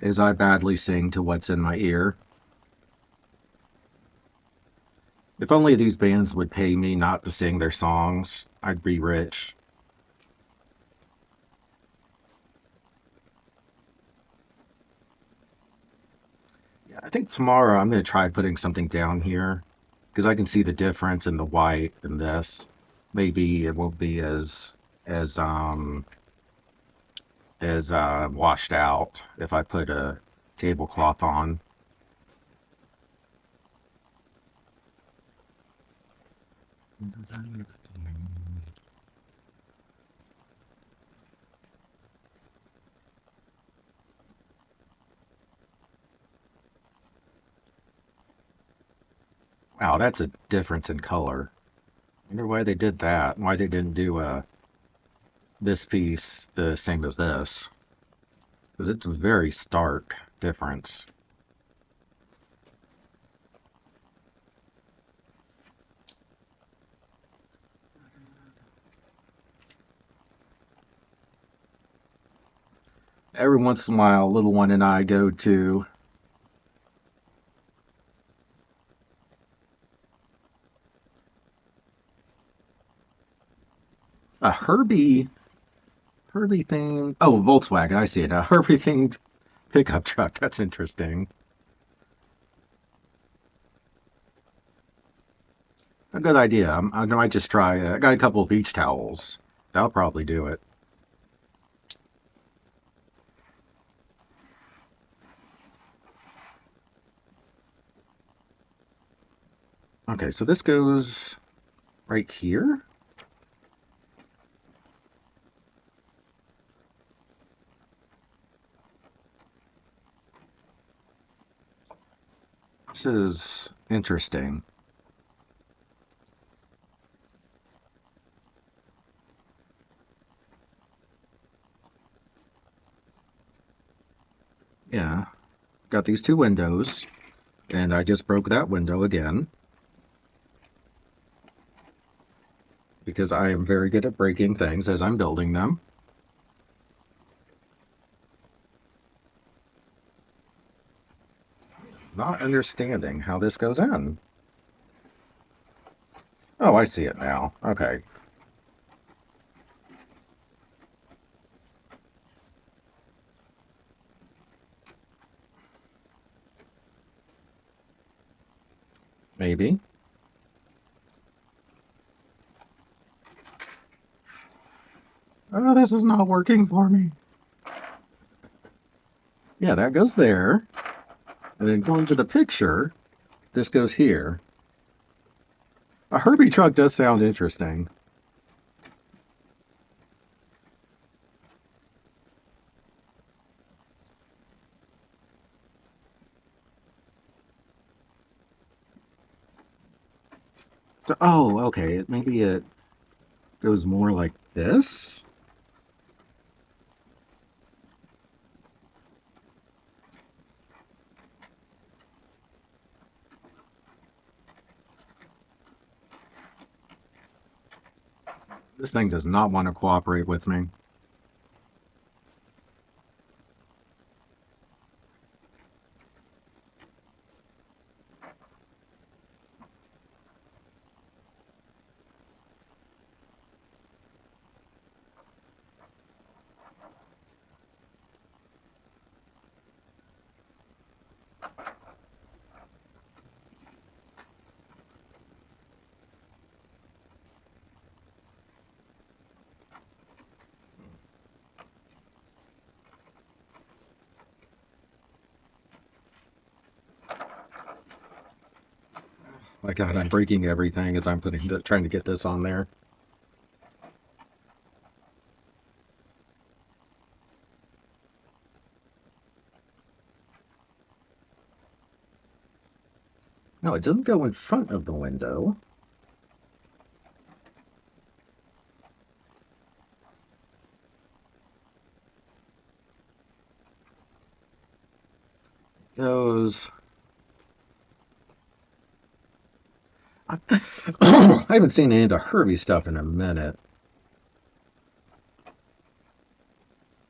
As I badly sing to what's in my ear. If only these bands would pay me not to sing their songs, I'd be rich. Yeah, I think tomorrow I'm going to try putting something down here because I can see the difference in the white and this. Maybe it won't be as washed out if I put a tablecloth on. Wow, that's a difference in color. I wonder why they did that. Why they didn't do this piece the same as this. Because it's a very stark difference. Every once in a while, little one and I go to a Herbie thing. Oh, Volkswagen. I see it. A Herbie themed pickup truck. That's interesting. A good idea. I might just try. I got a couple of beach towels. That'll probably do it. Okay, so this goes right here. This is interesting. Yeah, got these two windows, and I just broke that window again because I am very good at breaking things as I'm building them. Not understanding how this goes in. Oh, I see it now. Okay. Maybe. Oh, this is not working for me. Yeah, that goes there. And then going to the picture, this goes here. A Herbie truck does sound interesting. So, oh, okay. Maybe it goes more like this. This thing does not want to cooperate with me. My God, I'm breaking everything as I'm trying to get this on there. No, it doesn't go in front of the window. It goes. I haven't seen any of the Herbie stuff in a minute.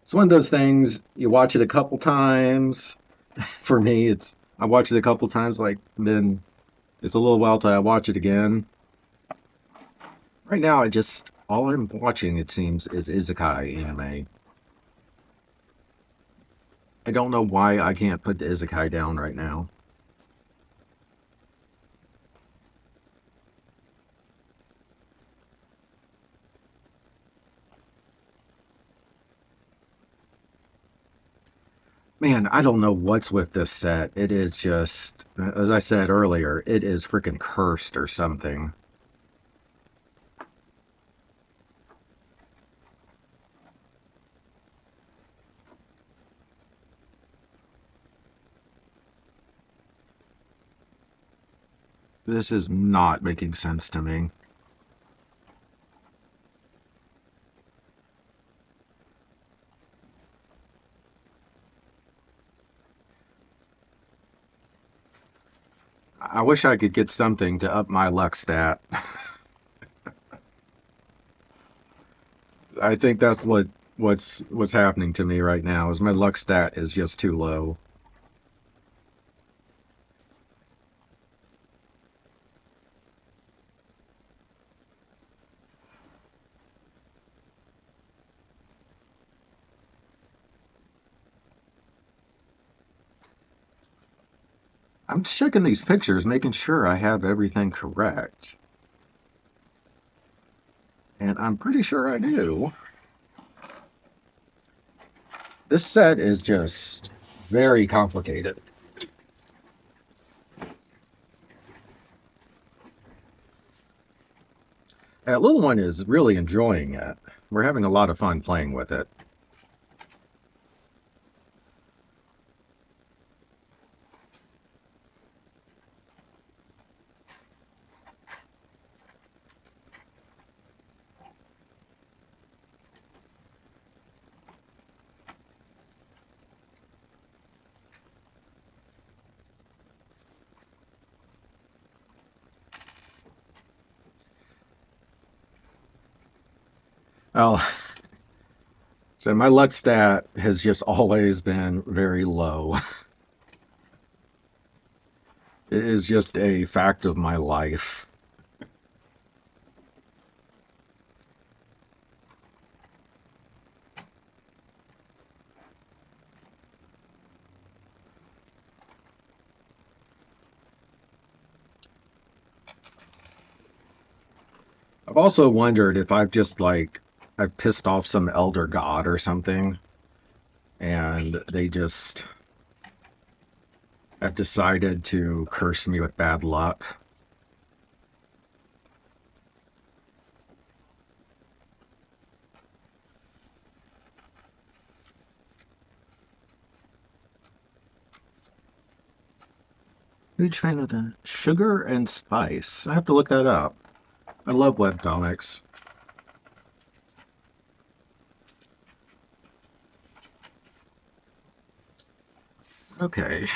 It's one of those things you watch it a couple times. For me, it's I watch it a couple times, like then it's a little while till I watch it again. Right now, I just all I'm watching it seems is isekai anime. I don't know why I can't put the isekai down right now. Man, I don't know what's with this set. It is just, as I said earlier, it is freaking cursed or something. This is not making sense to me. I wish I could get something to up my luck stat. I think that's what's happening to me right now is my luck stat is just too low. I'm checking these pictures, making sure I have everything correct. And I'm pretty sure I do. This set is just very complicated. That little one is really enjoying it. We're having a lot of fun playing with it. Well, so my luck stat has just always been very low. It is just a fact of my life. I've also wondered if I've pissed off some elder god or something, and they just have decided to curse me with bad luck. Huge fan of the sugar and spice. I have to look that up. I love webcomics. Okay.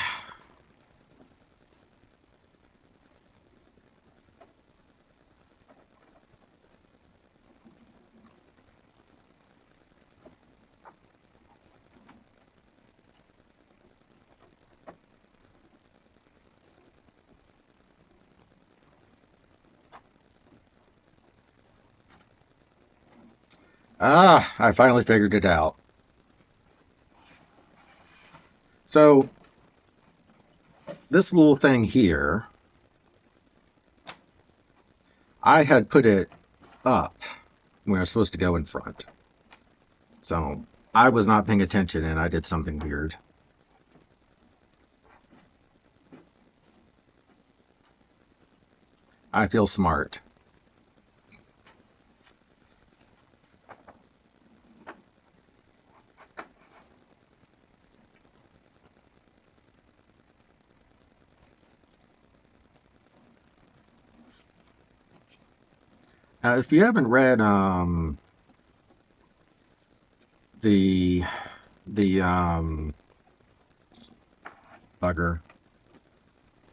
Ah, I finally figured it out. So, this little thing here, I had put it up when I was supposed to go in front. So, I was not paying attention and I did something weird. I feel smart. If you haven't read the the bugger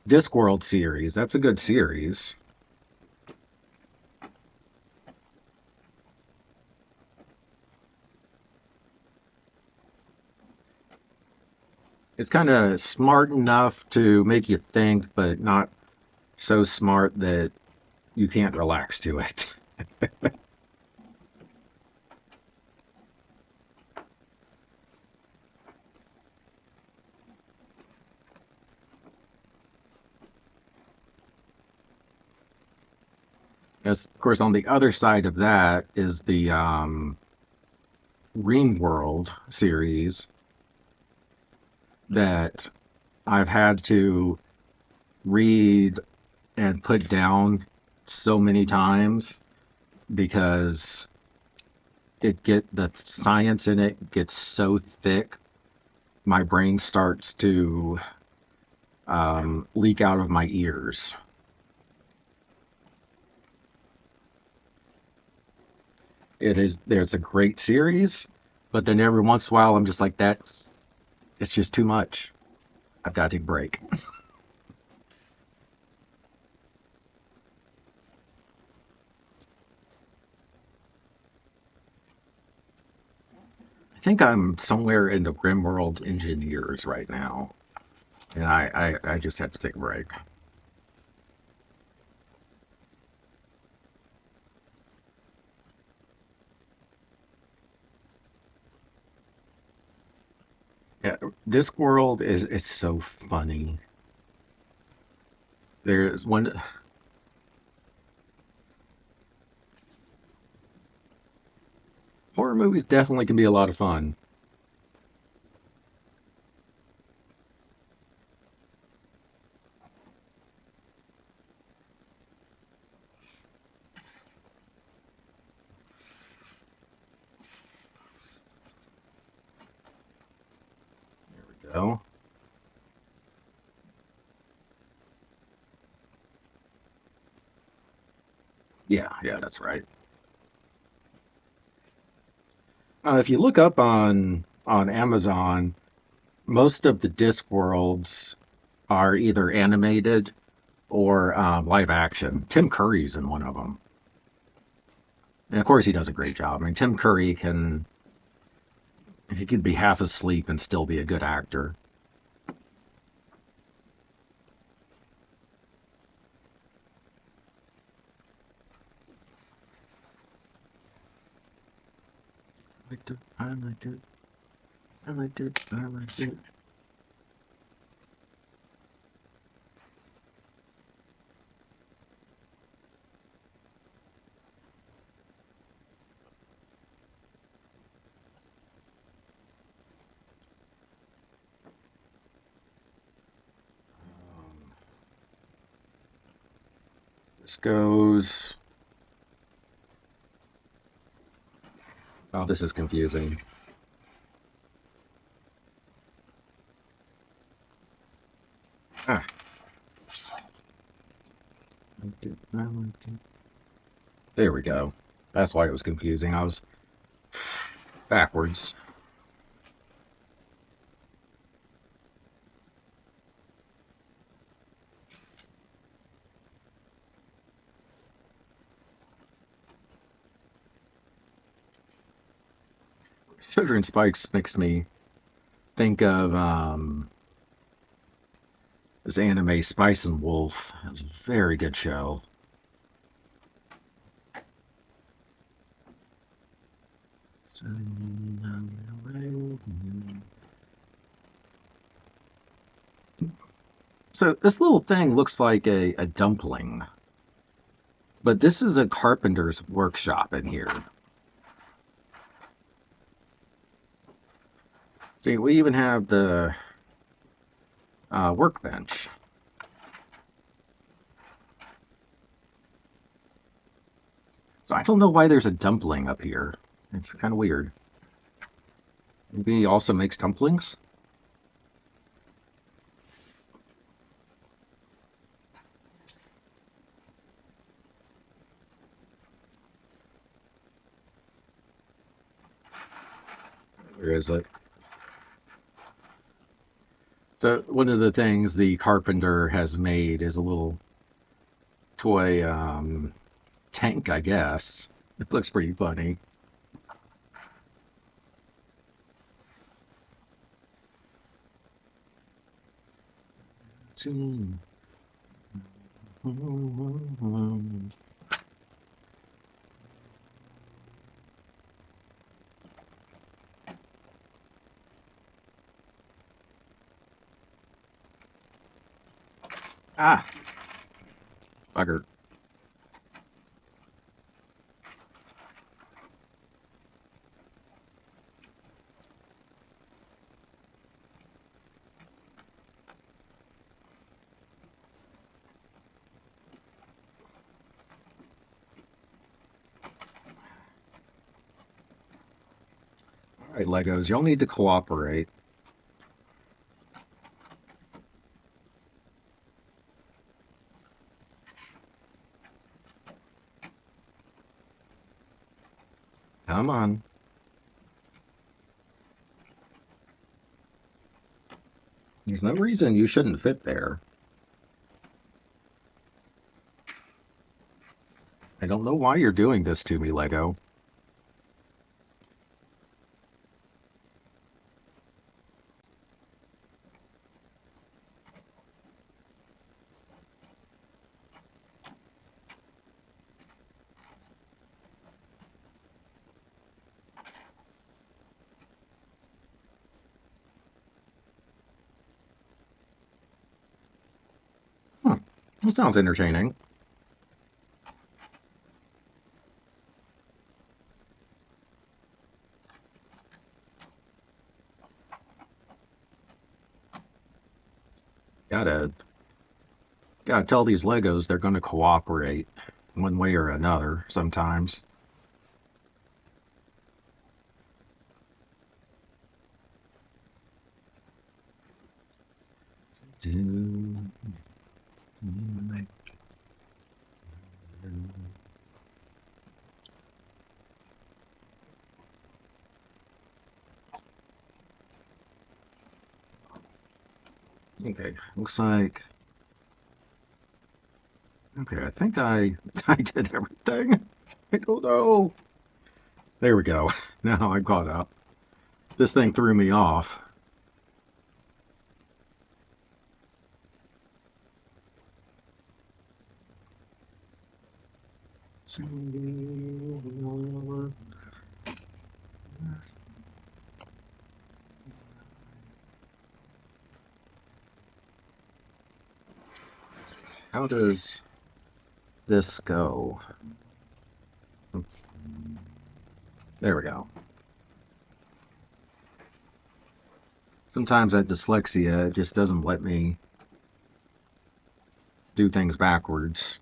Discworld series, that's a good series. It's kind of smart enough to make you think, but not so smart that you can't relax to it. As, of course, on the other side of that is the Ringworld series that I've had to read and put down so many times because the science in it gets so thick, my brain starts to leak out of my ears. There's a great series, but then every once in a while I'm just like, it's just too much. I've got to take a break. I think I'm somewhere in the Grimworld Engineers right now, and I just have to take a break. Yeah, Discworld is so funny. There's one. Horror movies definitely can be a lot of fun. There we go. Yeah, yeah, that's right. If you look up on Amazon, most of the Discworlds are either animated or live action. Tim Curry's in one of them, and of course he does a great job. I mean, Tim Curry he can be half asleep and still be a good actor. I liked it. I liked it. I liked it. I liked it. This goes. Oh, this is confusing. Ah, There we go. That's why it was confusing. I was backwards. Sugar and Spikes makes me think of this anime Spice and Wolf. It was a very good show. So this little thing looks like a dumpling, but this is a carpenter's workshop in here. See, we even have the workbench. So I don't know why there's a dumpling up here. It's kind of weird. Maybe he also makes dumplings? Where is it? So one of the things the carpenter has made is a little toy tank, I guess. It looks pretty funny. Ah, bugger. All right, Legos, y'all need to cooperate. Come on. There's no reason you shouldn't fit there. I don't know why you're doing this to me, Lego. Hmm. That sounds entertaining. Gotta tell these Legos they're gonna cooperate one way or another sometimes. Okay, looks like. Okay, I think I I did everything. I don't know. There we go. Now I'm caught up. This thing threw me off. How does this go? There we go. Sometimes that dyslexia just doesn't let me do things backwards.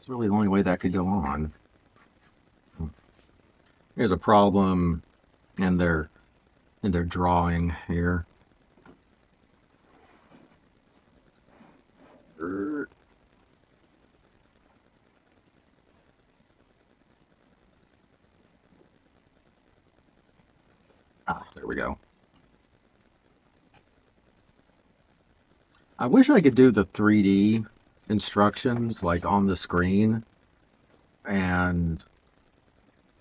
It's really the only way that could go on. Here's a problem in their drawing here. Ah, there we go. I wish I could do the 3D instructions like on the screen and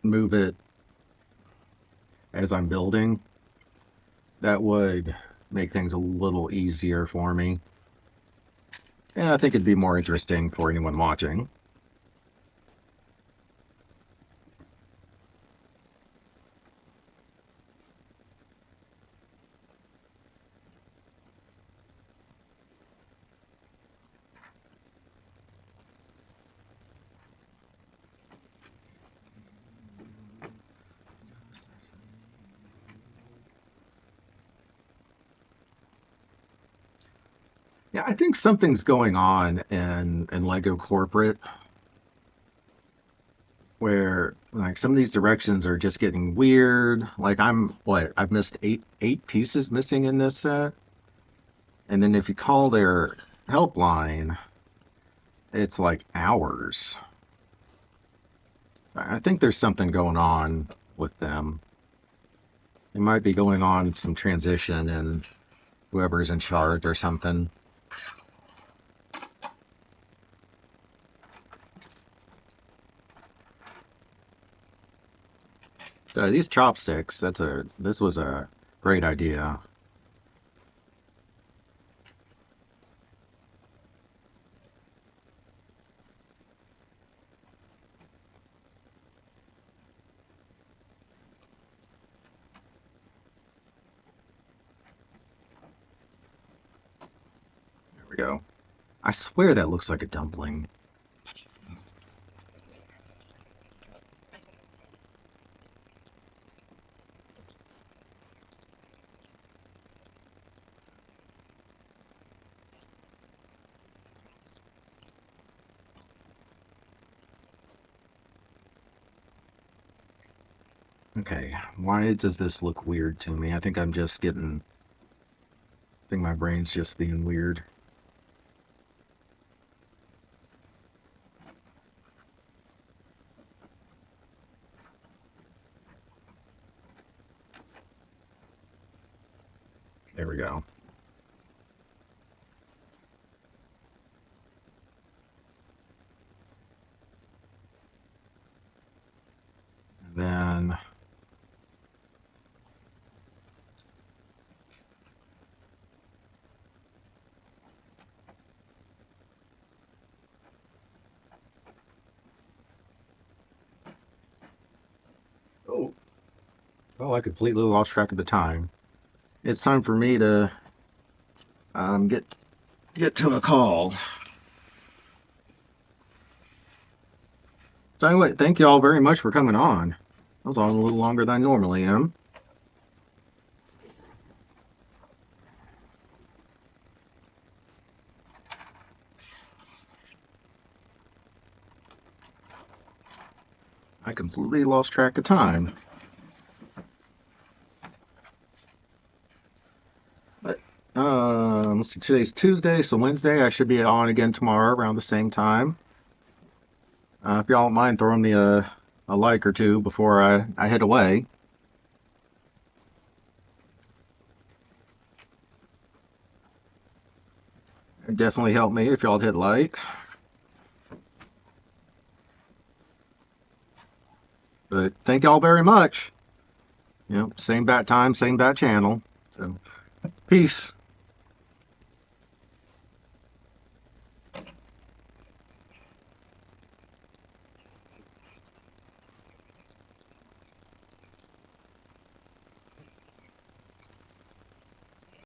move it as I'm building. That would make things a little easier for me. And I think it'd be more interesting for anyone watching. Yeah, I think something's going on in Lego corporate where like some of these directions are just getting weird. Like I've missed eight pieces missing in this set. And then if you call their helpline, it's like hours. I think there's something going on with them. It might be going on some transition and whoever's in charge or something. These chopsticks, this was a great idea. There we go. I swear that looks like a dumpling. Okay, why does this look weird to me? I think I think my brain's just being weird. There we go. And then oh, well, I completely lost track of the time. It's time for me to get to a call. So anyway, thank you all very much for coming on. I was on a little longer than I normally am. I completely lost track of time. But let's see, today's Tuesday, so Wednesday I should be on again tomorrow around the same time. If y'all don't mind throwing me a like or two before I head away. It'd definitely help me if y'all hit like. But thank y'all very much. You know, same bat time, same bat channel. So, peace.